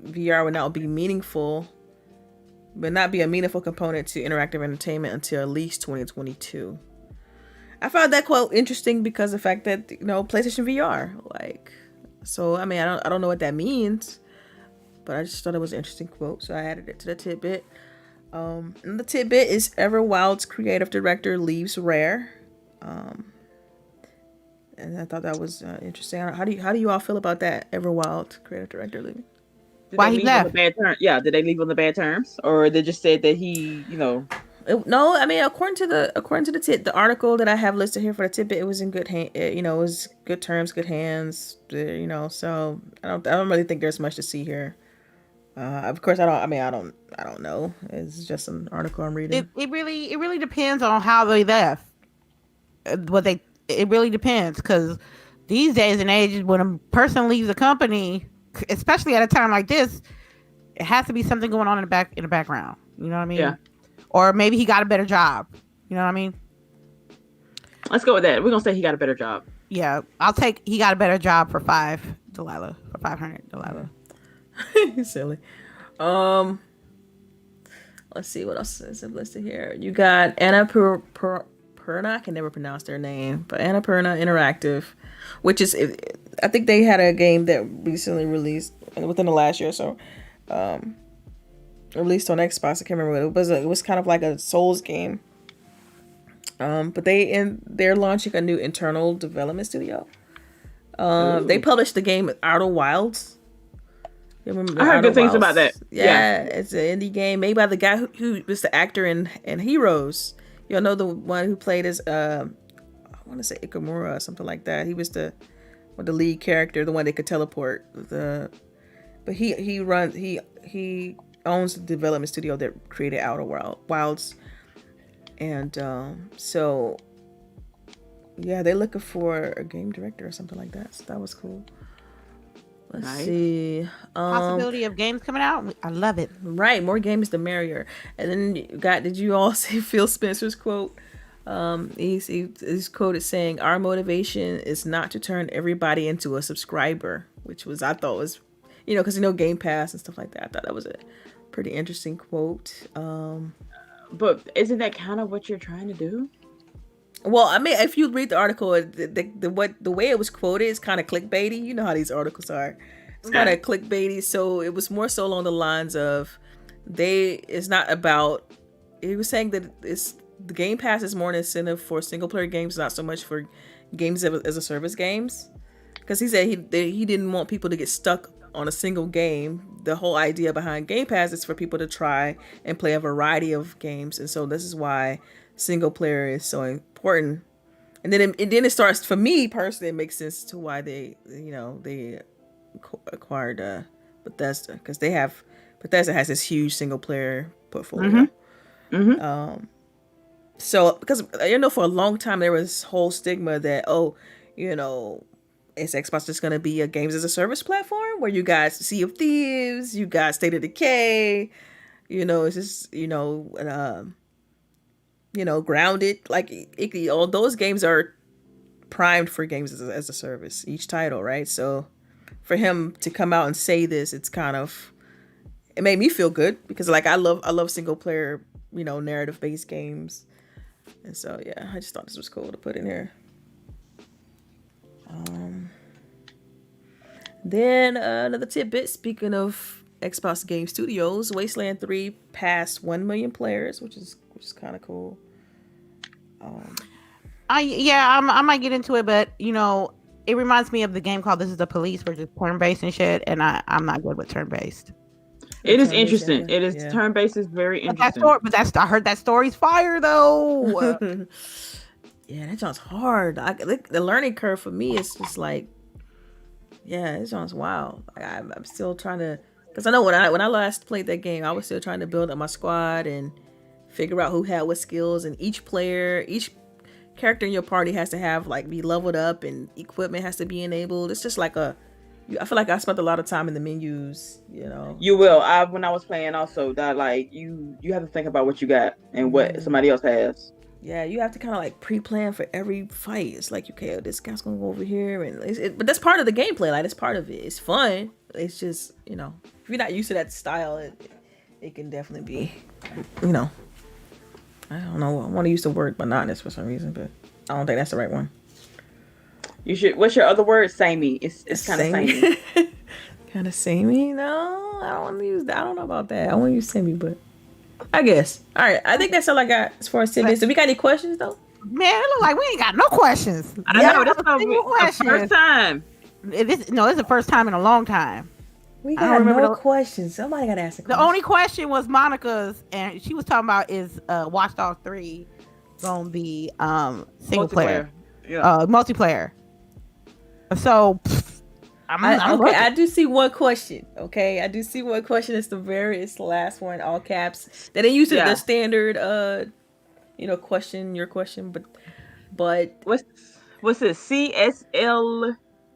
Speaker 1: VR would not be a meaningful component to interactive entertainment until at least 2022. I found that quote interesting because of the fact that PlayStation VR, so I mean I don't know what that means, but I just thought it was an interesting quote, so I added it to the tidbit. And the tidbit is Everwild's creative director leaves Rare, and I thought that was interesting. How do you all feel about that? Everwild creative director leaving?
Speaker 2: Why he left?
Speaker 3: Yeah, did they leave on the bad terms, or they just said that he,
Speaker 1: No, I mean, according to the article that I have listed here for the tidbit, it was in good hand. It was good terms, good hands. So I don't really think there's much to see here. Of course, I don't know. It's just an article I'm reading.
Speaker 2: It really depends on how they left. It really depends, because these days and ages, when a person leaves a company, especially at a time like this, it has to be something going on in the background. You know what I mean?
Speaker 3: Yeah.
Speaker 2: Or maybe he got a better job. You know what I mean?
Speaker 3: Let's go with that. We're gonna say he got a better job.
Speaker 2: Yeah, I'll take he got a better job for $500, Delilah.
Speaker 1: Silly. Let's see what else is listed here. You got Annapurna. I can never pronounce their name, but Annapurna Interactive, which is, I think they had a game that recently released within the last year or so. Released on Xbox. I can't remember what it was. It was kind of like a Souls game. But they're launching a new internal development studio. They published the game Outer Wilds. You remember
Speaker 3: I heard good things about that.
Speaker 1: Yeah, it's an indie game made by the guy who was the actor in Heroes. You'll know the one who played as want to say Ikamura or something like that. He was the lead character, the one that could teleport. But he owns the development studio that created Outer Wilds, and so yeah, they're looking for a game director or something like that. So that was cool. Let's see.
Speaker 2: Possibility of games coming out. I love it.
Speaker 1: Right, more games the merrier. And then did you all see Phil Spencer's quote? He's quoted saying, "Our motivation is not to turn everybody into a subscriber," which I thought was, because Game Pass and stuff like that. I thought that was a pretty interesting quote.
Speaker 3: But isn't that kind of what you're trying to do?
Speaker 1: Well, I mean, if you read the article, the way it was quoted is kind of clickbaity. You know how these articles are. It's kind of clickbaity. So it was more so along the lines of, it's not about. He was saying that the Game Pass is more an incentive for single player games, not so much for games as a service games. Because he said he didn't want people to get stuck on a single game. The whole idea behind Game Pass is for people to try and play a variety of games, and so this is why single player is so important. And then it starts, for me personally, it makes sense to why they acquired Bethesda, because Bethesda has this huge single player portfolio. So because for a long time there was this whole stigma that is Xbox just going to be a games as a service platform where you got Sea of Thieves, you got State of Decay, it's just Grounded, all those games are primed for games as a service, each title, right? So for him to come out and say this, it made me feel good, because I love single player, narrative based games. And so yeah, I just thought this was cool to put in here. Then another tidbit, speaking of Xbox Game Studios, Wasteland 3 passed 1 million players, which is kind of cool.
Speaker 2: I might get into it, but it reminds me of the game called This Is the Police, which is turn-based and shit, and I'm not good with turn-based.
Speaker 3: It is interesting. It is turn-based is very interesting.
Speaker 2: I heard that story's fire though.
Speaker 1: Yeah, that sounds hard. The learning curve for me is just it sounds wild. I'm still trying to, because I know when I last played that game, I was still trying to build up my squad and figure out who had what skills, and each character in your party has to have be leveled up, and equipment has to be enabled. It's just I feel like I spent a lot of time in the menus.
Speaker 3: You will. When I was playing also, that you have to think about what you got and what somebody else has.
Speaker 1: Yeah, you have to kind of pre-plan for every fight. It's okay, this guy's gonna go over here, and but that's part of the gameplay. That's part of it. It's fun. It's just if you're not used to that style, it can definitely be, I don't know. I want to use the word monotonous for some reason, but I don't think that's the right one.
Speaker 3: You should. What's your other word? Samey. It's kind of samey.
Speaker 1: Kind of samey? No, I don't want to use that. I don't know about that. I want to use samey, but I guess. All right. I think that's all I got as far as tidbits. Do we got any questions though?
Speaker 2: Man, it look like we ain't got no questions.
Speaker 3: I know. This is the first time.
Speaker 2: It's the first time in a long time.
Speaker 1: We got no questions. Somebody got to ask a question.
Speaker 2: The only question was Monica's, and she was talking about is Watch Dogs 3 gonna be single player, multiplayer. So
Speaker 1: I do see one question. Okay, I do see one question. It's the last one, all caps. They didn't use the standard question, your question, but
Speaker 3: what's it? CSL?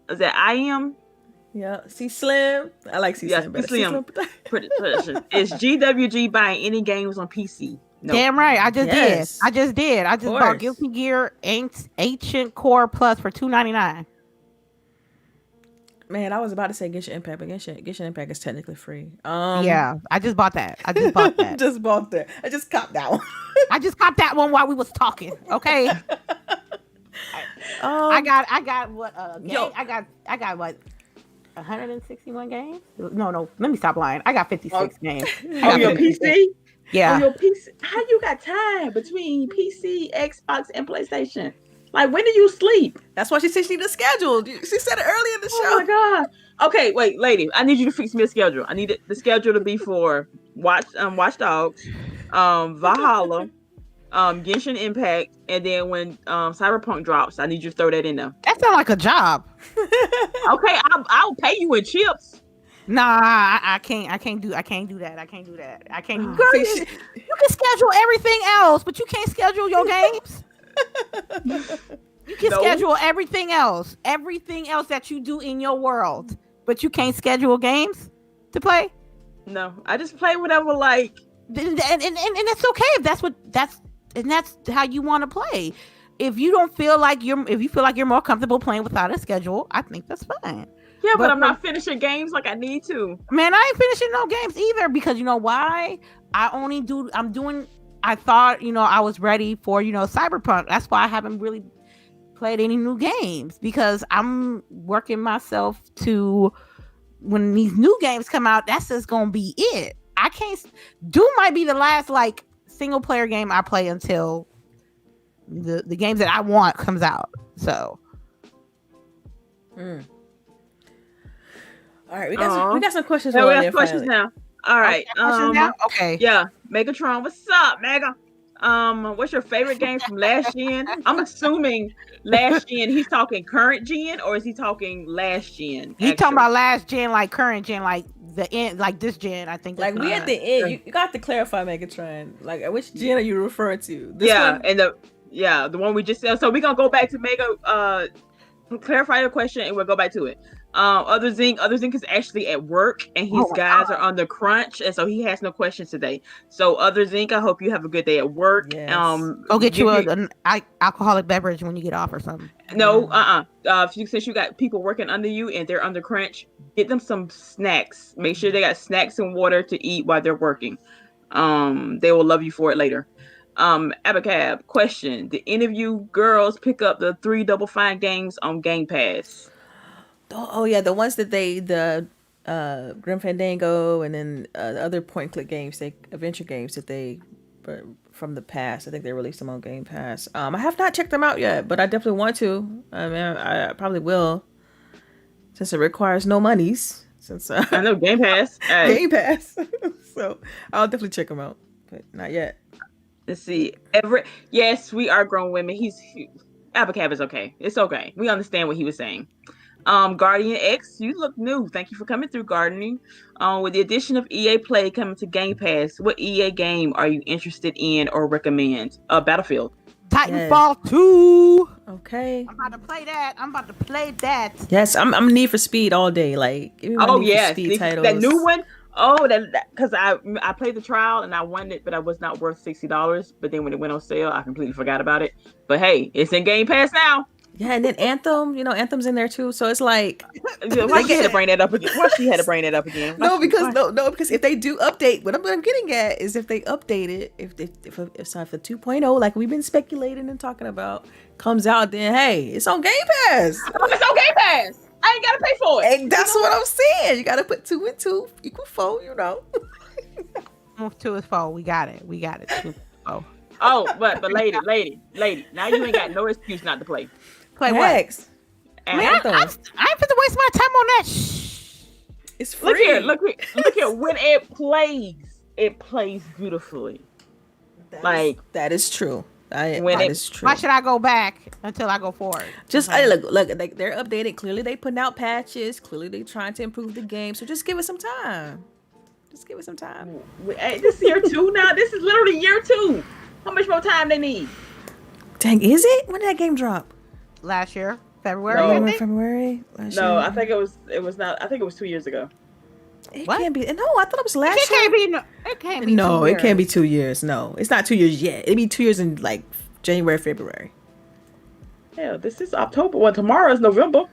Speaker 3: Is that IM?
Speaker 1: Yeah, C Slim. I like C Slim better.
Speaker 3: Slim. Pretty. Is GWG buying any games on PC? No.
Speaker 2: Damn right. I just did. I just bought Guilty Gear Ancient Core Plus for $2.99.
Speaker 1: Man, I was about to say Genshin Impact, but Genshin Impact is technically free.
Speaker 2: Yeah, I just bought that. I just
Speaker 1: bought that. I just copped that one.
Speaker 2: I just copped that one while we was talking. Okay. I got what? I got what? 161 games? No. Let me stop lying. I got 56 games.
Speaker 3: On your PC?
Speaker 2: Yeah.
Speaker 3: On your PC? How you got time between PC, Xbox, and PlayStation? When do you sleep?
Speaker 1: That's why she said she needed a schedule. She said it earlier in the show.
Speaker 3: Oh my god. Okay, wait, lady. I need you to fix me a schedule. I need the schedule to be for Watch Dogs, Valhalla, Genshin Impact, and then when Cyberpunk drops, I need you to throw that in there.
Speaker 2: That sounds like a job.
Speaker 3: Okay, I'll pay you in chips.
Speaker 2: Nah, I can't do that. I can't. Girl,
Speaker 1: See,
Speaker 2: you can schedule everything else, but you can't schedule your games. You can schedule everything else that you do in your world, but you can't schedule games to play.
Speaker 3: No, I just play whatever like.
Speaker 2: And that's okay if that's how you want to play. If you feel like you're more comfortable playing without a schedule, I think that's fine.
Speaker 3: Yeah, but I'm not finishing games like I need to.
Speaker 2: Man, I ain't finishing no games either because you know why? I thought, I was ready for, Cyberpunk. That's why I haven't really played any new games because I'm working myself to when these new games come out, that's just going to be it. I can't. Doom might be the last like single player game I play until the games that I want comes out. So.
Speaker 1: All right, we got some questions.
Speaker 3: Yeah, we got questions now. All right.
Speaker 2: Okay.
Speaker 3: Yeah, Megatron, what's up, Mega? What's your favorite game from last gen? I'm assuming last gen. He's talking current gen, or is he talking last gen?
Speaker 2: He talking about last gen, like current gen, like the end, like this gen. I think.
Speaker 1: Like we at the end. You got to clarify, Megatron. Like which gen are you referring to? This one?
Speaker 3: And the one we just said. So we're gonna go back to Mega. Clarify your question, and we'll go back to it. Other Zinc is actually at work, and his guys are on the crunch, and so he has no questions today. So Other Zinc, I hope you have a good day at work.
Speaker 1: Yes.
Speaker 2: Go get you an alcoholic beverage when you get off or something.
Speaker 3: No, since you got people working under you and they're under crunch, get them some snacks. Make sure they got snacks and water to eat while they're working. They will love you for it later. Abacab, question: did any of you girls pick up the 3 Double Fine games on Game Pass?
Speaker 1: Oh yeah, the ones that the Grim Fandango and then the other point and click games, adventure games that they from the past. I think they released them on Game Pass. I have not checked them out yet, but I definitely want to. I mean, I probably will, since it requires no monies. Since
Speaker 3: I know Game Pass.
Speaker 1: Game Pass, so I'll definitely check them out, but not yet.
Speaker 3: Let's see. Yes, we are grown women. Abacab is okay. It's okay. We understand what he was saying. Guardian X, you look new. Thank you for coming through, Gardening. With the addition of EA Play coming to Game Pass, what EA game are you interested in or recommend? Battlefield.
Speaker 2: Titanfall 2.
Speaker 1: Okay.
Speaker 2: I'm about to play that.
Speaker 1: Yes, I'm Need for Speed all day. Like, Need for Speed titles.
Speaker 3: That new one. Oh, that because I played the trial and I won it, but I was not worth $60. But then when it went on sale, I completely forgot about it. But hey, it's in Game Pass now.
Speaker 1: Yeah, and then Anthem, Anthem's in there too. So it's like,
Speaker 3: why she had to bring that up again?
Speaker 1: Because if they do update, what I'm getting at is if they update it, if for 2.0, like we've been speculating and talking about, comes out, then hey, it's on Game Pass.
Speaker 3: Oh, it's on Game Pass. I ain't gotta pay for it.
Speaker 1: And that's what I'm saying. You gotta put 2 and 2 equal 4.
Speaker 2: 2 is 4. We got it. 2 4.
Speaker 3: Oh, but lady, now you ain't got no excuse not to play.
Speaker 2: Play what?
Speaker 3: And
Speaker 2: I ain't finna waste my time on that. Shh.
Speaker 1: It's free.
Speaker 3: Look here. When it plays beautifully.
Speaker 1: That is true. Is true.
Speaker 2: Why should I go back until I go forward?
Speaker 1: Just look. They're updated. Clearly, they putting out patches. Clearly, they trying to improve the game. So just give it some time.
Speaker 3: This is year 2 now. This is literally year 2. How much more time they need?
Speaker 1: Dang, is it? When did that game drop?
Speaker 2: Last year, February.
Speaker 1: February.
Speaker 3: No, I think it was not. I think it was 2 years ago.
Speaker 1: It can't be. No, I thought it was last year.
Speaker 2: It can't be.
Speaker 1: No, it can't be 2 years. No, it's not 2 years yet. It'll be 2 years in like January, February.
Speaker 3: Hell, this is October. Well, tomorrow is November.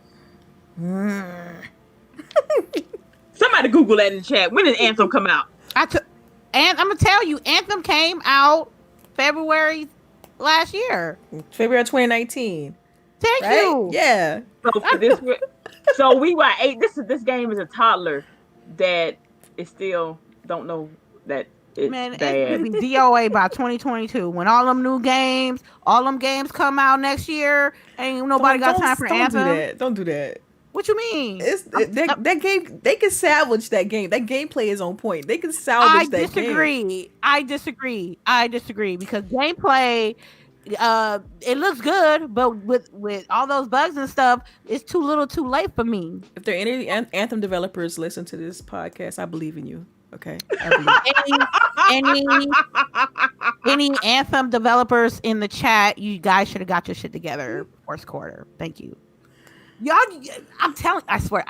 Speaker 3: Somebody Google that in the chat. When did Anthem come out?
Speaker 2: And I'm gonna tell you, Anthem came out February last year.
Speaker 1: February 2019.
Speaker 2: Thank you.
Speaker 1: Yeah.
Speaker 3: So we were 8. This game is a toddler that is still don't know that it's bad.
Speaker 2: It's gonna be DOA by 2022 when all them games come out next year. Ain't nobody got time for Anthem.
Speaker 1: Don't do that.
Speaker 2: What you mean?
Speaker 1: That game. They can salvage that game. That gameplay is on point. They can salvage that game.
Speaker 2: I disagree because gameplay, it looks good, but with all those bugs and stuff, it's too little, too late for me.
Speaker 1: If there are any Anthem developers listen to this podcast, I believe in you. Okay. I
Speaker 2: believe. any Anthem developers in the chat, you guys should have got your shit together first quarter. Thank you. Y'all, I swear,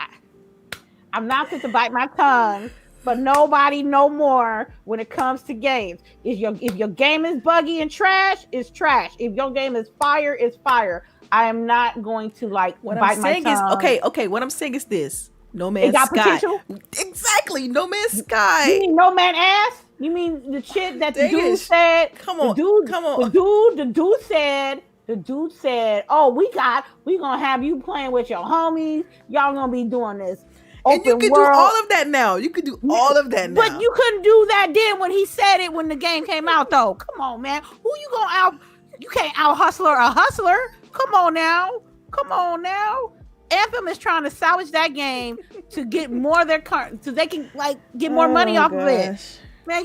Speaker 2: I'm not going to bite my tongue, but nobody no more when it comes to games. If your game is buggy and trash, it's trash. If your game is fire, it's fire. I am not going to bite my tongue.
Speaker 1: Okay. What I'm saying is this: No Man's
Speaker 2: Sky.
Speaker 1: Potential? Exactly, No Man's Sky.
Speaker 2: You mean No Man Ass? You mean the shit that the dude said?
Speaker 1: Come on.
Speaker 2: The dude said, "Oh, we gonna have you playing with your homies. Y'all gonna be doing this open
Speaker 1: and you can
Speaker 2: world.
Speaker 1: do all of that now. You can do all of that now.
Speaker 2: But you couldn't do that then when he said it when the game came out, though. Come on, man. Who you gonna out? You can't out hustler a hustler. Come on now. Anthem is trying to salvage that game to get more of their so they can get more money off of it. Man,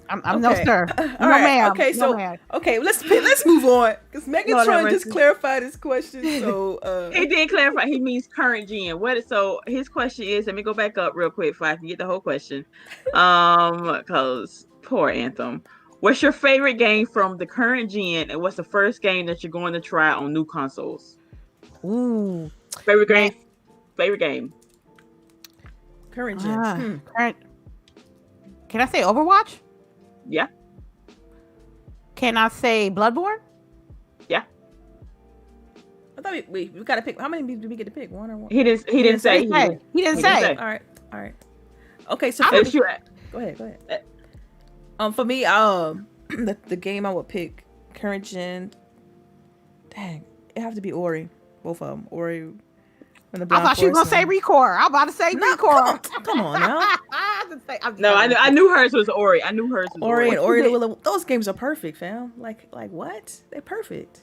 Speaker 2: I'm no sir. No ma'am.
Speaker 1: Okay, so let's move on because Megatron just clarified his question. So
Speaker 3: he did clarify. He means current gen. So his question is. Let me go back up real quick so I can get the whole question. Because poor Anthem. What's your favorite game from the current gen, and what's the first game that you're going to try on new consoles?
Speaker 2: Ooh,
Speaker 3: favorite game.
Speaker 1: Current gen.
Speaker 2: Current. Can I say Overwatch?
Speaker 3: Yeah.
Speaker 2: Can I say Bloodborne?
Speaker 3: Yeah.
Speaker 1: I thought we gotta pick. How many did we get to pick? One or one?
Speaker 3: He didn't say.
Speaker 2: He didn't say.
Speaker 1: All right. Okay, so go ahead. For me, the game I would pick current gen. Dang, it have to be Ori. Both of them, Ori.
Speaker 2: I thought she was gonna say Recore. I'm about to say Recore.
Speaker 1: Come on now.
Speaker 3: I knew hers was Ori.
Speaker 1: Ori and Ori the Will. Those games are perfect, fam. Like what? They're perfect.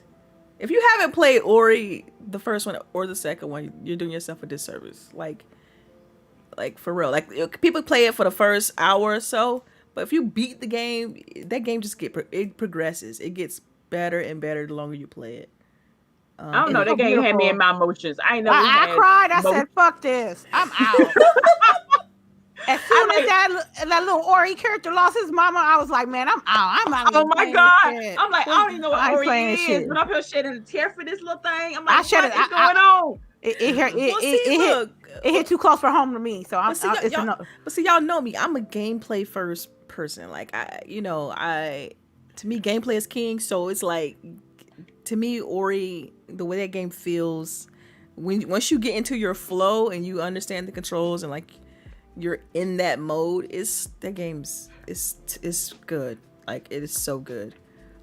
Speaker 1: If you haven't played Ori, the first one or the second one, you're doing yourself a disservice. Like for real. Like people play it for the first hour or so, but if you beat the game, that game just it progresses. It gets better and better the longer you play it.
Speaker 3: I don't know. That game had me in my emotions. I
Speaker 2: cried. I said, "Fuck this! I'm out." As soon as that little Ori character lost his mama, I was like, "Man, I'm out. I'm out."
Speaker 3: Oh my god! I'm like, I don't even know what Ori is, but I'm here shedding a tear for this little thing. I'm like, what is going on?
Speaker 2: It hit too close for home to me, so I'm.
Speaker 1: But see, y'all know me. I'm a gameplay first person. Like to me, gameplay is king. So it's like. To me, Ori, the way that game feels, once you get into your flow and you understand the controls and you're in that mode, that game's is good. Like it is so good.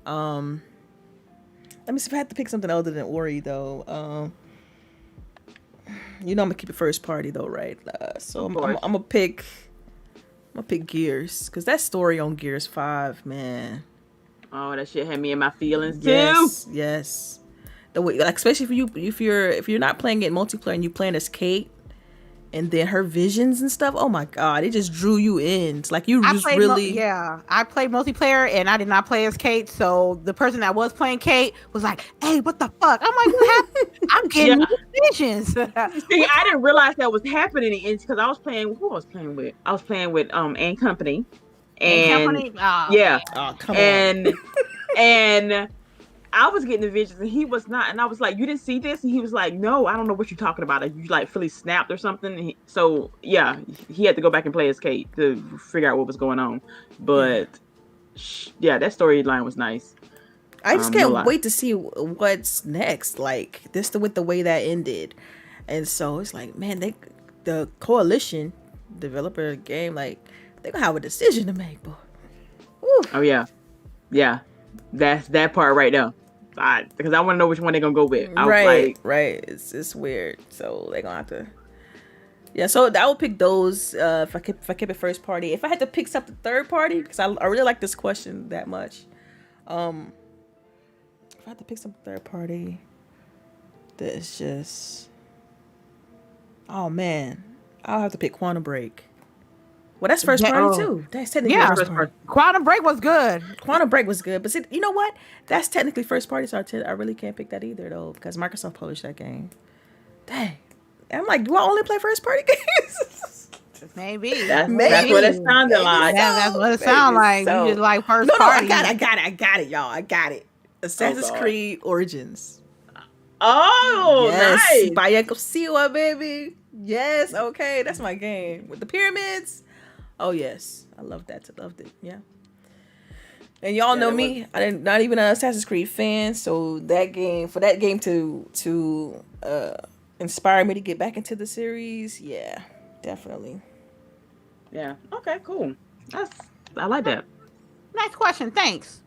Speaker 1: Let me see if I had to pick something other than Ori though. I'm gonna keep it first party though, right? So I'm gonna pick Gears because that story on Gears 5, man.
Speaker 3: Oh, that shit had me in my feelings too.
Speaker 1: Yes. The way, especially if you're not playing it multiplayer and you playing as Kate, and then her visions and stuff. Oh my god, it just drew you in. It's like I
Speaker 2: played multiplayer and I did not play as Kate. So the person that was playing Kate was like, "Hey, what the fuck?" I'm like, "What happened?" I'm getting visions.
Speaker 3: See, I didn't realize that was happening because I was playing. Who I was playing with? I was playing with Ann Company. And I was getting the visions and he was not, and I was like, "You didn't see this?" And he was like, "No, I don't know what you're talking about. Are you fully snapped or something?" So he had to go back and play as Kate to figure out what was going on. But that storyline was nice.
Speaker 1: I just can't wait to see what's next. With the way that ended, and so it's like, man, the coalition developer of the game, they're gonna have a decision to make, boy. Woo.
Speaker 3: Oh yeah, that's that part right there. Because I want to know which one they're gonna go with.
Speaker 1: Right. It's weird, so they're gonna have to. Yeah, so I would pick those if I kept it first party. If I had to pick something third party, because I really like this question that much. If I had to pick something third party, That's just, oh man, I'll have to pick Quantum Break. Well, that's first party too. That's technically
Speaker 2: Yeah.
Speaker 1: first party.
Speaker 2: Quantum Break was good.
Speaker 1: Quantum Break was good, but see, you know what? That's technically first party, so I really can't pick that either though, because Microsoft published that game. Dang, I'm like, do I only play first party games?
Speaker 2: Maybe.
Speaker 3: That's what it sounded like.
Speaker 2: Yeah, that's what it sounded like.
Speaker 1: So.
Speaker 2: You just like first
Speaker 1: No,
Speaker 2: party.
Speaker 1: I got it, y'all. I got it. Assassin's Creed Origins.
Speaker 3: Oh,
Speaker 1: yes.
Speaker 3: nice.
Speaker 1: Bayeko Siwa, baby. Yes, okay. That's my game. With the pyramids. Oh, yes. I loved that. Loved it. Yeah. And y'all know me. I'm not even an Assassin's Creed fan. So that game, for that game to inspire me to get back into the series, yeah, definitely.
Speaker 3: Yeah. Okay, cool. I like that.
Speaker 2: Nice question. Thanks.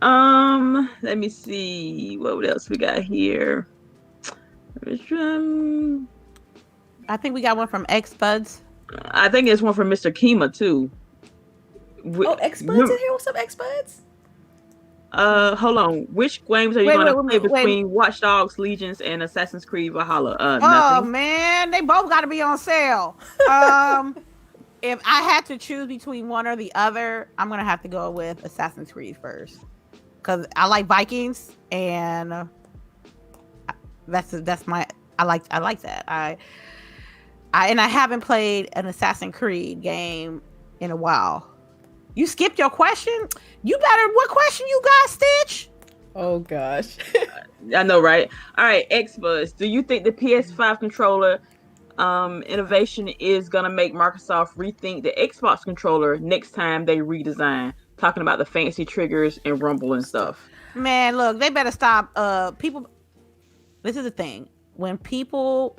Speaker 3: Let me see what else we got here.
Speaker 2: I think we got one from X Buds.
Speaker 3: I think there's one from Mr. Kima too.
Speaker 1: X Buds in here? What's up, X Buds?
Speaker 3: Hold on. Which games are you going to play between Watch Dogs, Legions, and Assassin's Creed Valhalla? Nothing.
Speaker 2: Man, they both got to be on sale. If I had to choose between one or the other, I'm gonna have to go with Assassin's Creed first, because I like Vikings, and that's my I like that. I haven't played an Assassin's Creed game in a while. You skipped your question? You better. What question you got, Stitch?
Speaker 1: Oh gosh.
Speaker 3: I know, right? All right, Xbox. Do you think the PS5 controller innovation is gonna make Microsoft rethink the Xbox controller next time they redesign? Talking about the fancy triggers and rumble and stuff.
Speaker 2: Man, look, they better stop. People. This is the thing. When Xbox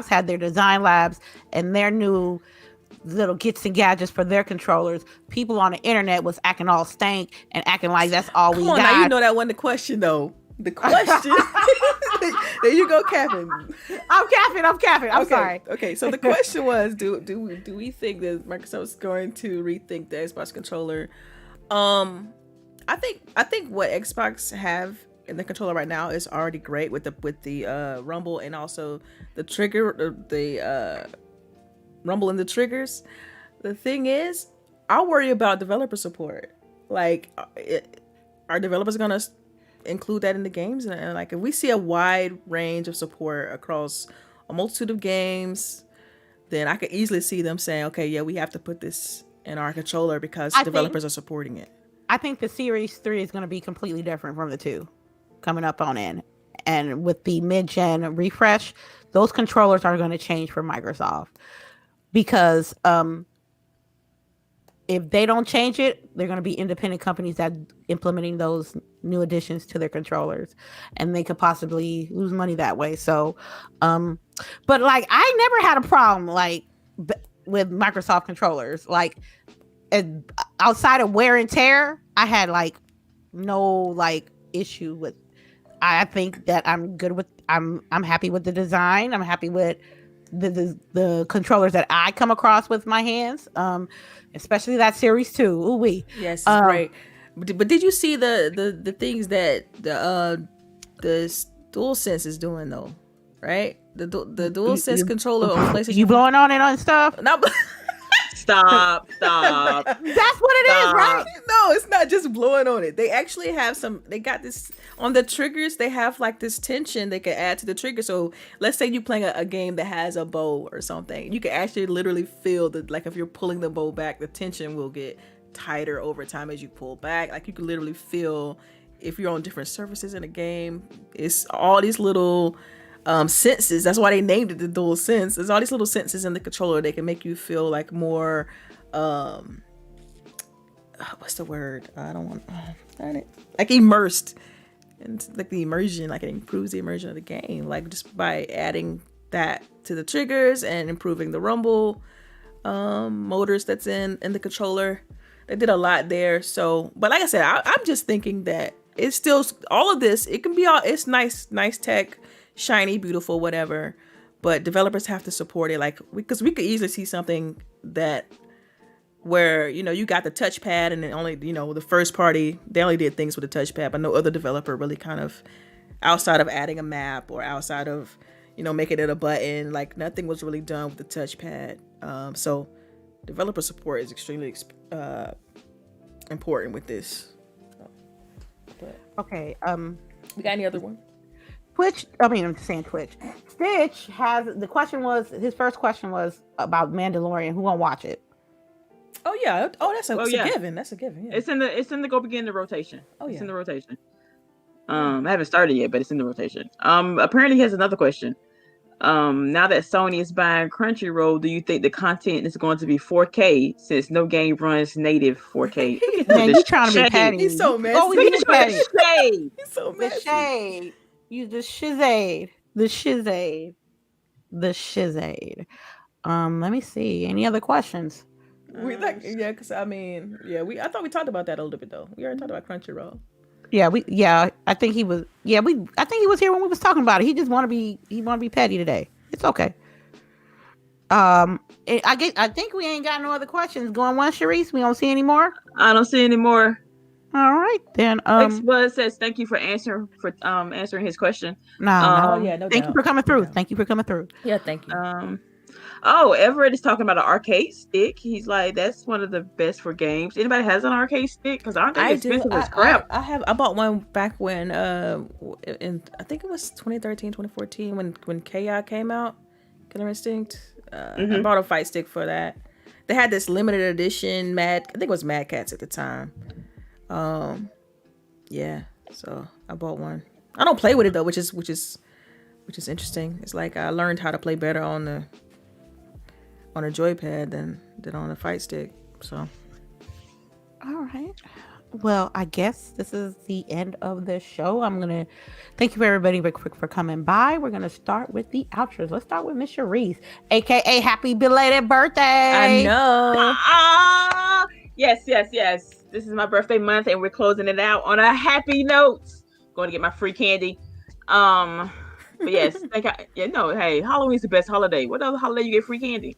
Speaker 2: had their design labs and their new little gets and gadgets for their controllers, people on the internet was acting all stank and acting like that's all we got.
Speaker 1: Now you know that wasn't the question though. The question. There you go, capping.
Speaker 2: I'm capping. I'm sorry.
Speaker 1: Okay, so the question was, do we think that Microsoft's going to rethink the Xbox controller? I think what Xbox have in the controller right now is already great with the rumble and also the trigger, the rumble and the triggers. The thing is, I worry about developer support. Like, are developers gonna include that in the games? And like, if we see a wide range of support across a multitude of games, then I could easily see them saying, okay, yeah, we have to put this in our controller because developers are supporting it.
Speaker 2: I think the Series 3 is going to be completely different from the 2 coming up on in. And with the mid-gen refresh, those controllers are going to change for Microsoft. Because if they don't change it, they're going to be independent companies that implementing those new additions to their controllers, and they could possibly lose money that way. So, but like, I never had a problem like with Microsoft controllers. Like, outside of wear and tear, I had like no like issue with. I think that I'm good with. I'm happy with the design. I'm happy with the controllers that I come across with my hands, especially that Series 2. Ooh wee.
Speaker 1: Yes, it's great. But did you see the things that the DualSense is doing though? Right, the DualSense controller on PlayStation.
Speaker 2: You blowing on it on stuff?
Speaker 1: No.
Speaker 3: Stop.
Speaker 2: That's what it is, right?
Speaker 1: No, it's not just blowing on it. They actually have they got this on the triggers. They have like this tension they can add to the trigger. So let's say you're playing a game that has a bow or something. You can actually literally feel that, like, if you're pulling the bow back, the tension will get tighter over time as you pull back. Like, you can literally feel if you're on different surfaces in a game. It's all these little senses. That's why they named it the DualSense. There's all these little senses in the controller. They can make you feel like more what's the word? I don't want like immersed. And like the immersion, like it improves the immersion of the game, like just by adding that to the triggers and improving the rumble motors that's in the controller. They did a lot there. So, but like I said, I'm just thinking that it's still all of this. It can be all, it's nice tech, shiny, beautiful, whatever, but developers have to support it. Like, because we could easily see something that where, you know, you got the touchpad and then only, you know, the first party, they only did things with the touchpad, but no other developer really kind of, outside of adding a map or outside of, you know, making it a button, like nothing was really done with the touchpad. So developer support is extremely important with this. But,
Speaker 2: okay.
Speaker 1: we got any other one?
Speaker 2: Twitch. I mean, I'm saying Twitch. Stitch has the question was his first question was about Mandalorian. Who won't watch it?
Speaker 1: Oh yeah. Oh, that's a given. That's a given. Yeah.
Speaker 3: It's in the go begin the rotation.
Speaker 1: Oh yeah.
Speaker 3: It's in the rotation. I haven't started yet, but it's in the rotation. Apparently he has another question. Now that Sony is buying Crunchyroll, do you think the content is going to be 4K since no game runs native 4K?
Speaker 2: Man, you trying to be petty.
Speaker 1: He's so messy.
Speaker 2: Oh, he's petty.
Speaker 3: He's
Speaker 1: so messy.
Speaker 2: The shade. You the shizade. The shizade. The shizade. Let me see. Any other questions?
Speaker 1: We because I mean, I thought we talked about that a little bit though. We already talked about Crunchyroll.
Speaker 2: I think he was I think he was here when we was talking about it. He just want to be petty today. It's okay. I think we ain't got no other questions. Going once, CHAREECE. We don't see any more.
Speaker 3: I don't see any more.
Speaker 2: All right then.
Speaker 3: Xbuzz says thank you for answering his question.
Speaker 2: No.
Speaker 1: No
Speaker 2: thank
Speaker 1: doubt.
Speaker 2: you for coming through.
Speaker 1: No.
Speaker 2: Thank you for coming through.
Speaker 1: Yeah, thank you.
Speaker 3: Everett is talking about an arcade stick. He's like, that's one of the best for games. Anybody has an arcade stick? Because aren't they expensive as crap?
Speaker 1: I bought one back when in I think it was 2013, 2014 when KI came out, Killer Instinct. I bought a fight stick for that. They had this limited edition I think it was Mad Cats at the time. So I bought one. I don't play with it though, which is interesting. It's like I learned how to play better on a joypad than on a fight stick. So
Speaker 2: all right. Well, I guess this is the end of the show. I'm gonna thank you for everybody for coming by. We're gonna start with the outros. Let's start with Miss CHAREECE, aka happy belated birthday.
Speaker 1: I know.
Speaker 3: Yes. This is my birthday month, and we're closing it out on a happy note. Going to get my free candy. But yes, hey, Halloween's the best holiday. What other holiday you get free candy?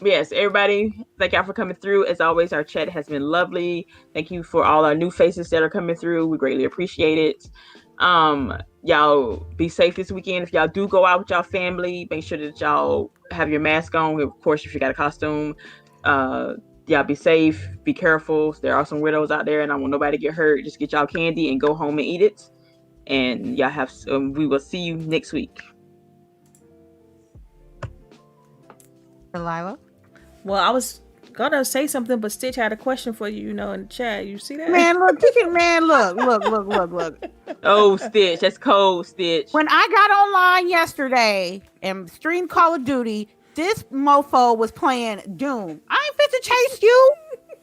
Speaker 3: Yes, everybody, thank y'all for coming through. As always, our chat has been lovely. Thank you for all our new faces that are coming through. We greatly appreciate it. Y'all be safe this weekend. If y'all do go out with y'all family, make sure that y'all have your mask on. Of course, if you got a costume, y'all be safe, be careful. There are some weirdos out there and I don't want nobody to get hurt. Just get y'all candy and go home and eat it. And y'all have we will see you next week.
Speaker 2: Delilah.
Speaker 1: Well, I was gonna say something, but Stitch had a question for you, in the chat. You see that?
Speaker 2: Man, look, look.
Speaker 1: Oh, Stitch, that's cold, Stitch.
Speaker 2: When I got online yesterday and streamed Call of Duty, this mofo was playing Doom. I ain't fit to chase you.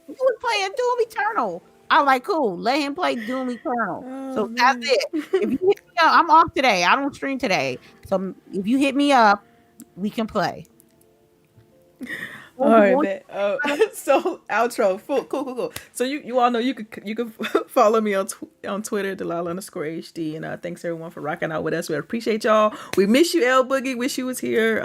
Speaker 2: He was playing Doom Eternal. I was like, cool, let him play Doom Eternal. So that's it. If you hit me up, I'm off today. I don't stream today. So if you hit me up, we can play.
Speaker 1: All right, man. So outro, cool. So you all know you could follow me on Twitter, DELILAH_HD, and thanks everyone for rocking out with us. We appreciate y'all. We miss you, LBOOGIE. Wish you was here.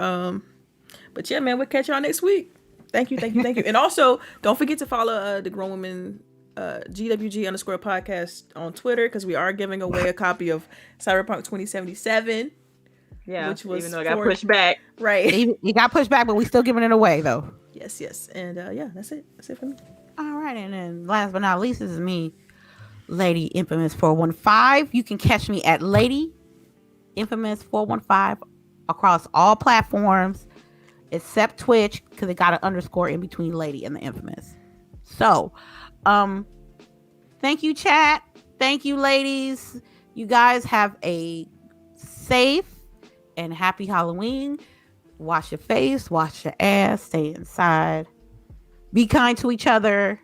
Speaker 1: But yeah, man, we'll catch y'all next week. Thank you. And also, don't forget to follow the Grown Women GWG_podcast on Twitter, because we are giving away a copy of Cyberpunk 2077.
Speaker 3: Yeah,
Speaker 1: which was
Speaker 3: even though it got pushed back.
Speaker 1: Right.
Speaker 2: It got pushed back, but we still giving it away though.
Speaker 1: Yes. And that's it. That's it for me.
Speaker 2: All right, and then last but not least, this is me, Lady Infamous 415. You can catch me at Lady Infamous 415 across all platforms except Twitch, because it got an underscore in between Lady and the Infamous. So, thank you, chat. Thank you, ladies. You guys have a safe and happy Halloween. Wash your face, wash your ass, stay inside. Be kind to each other,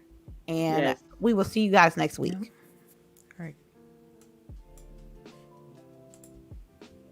Speaker 2: and we will see you guys next week.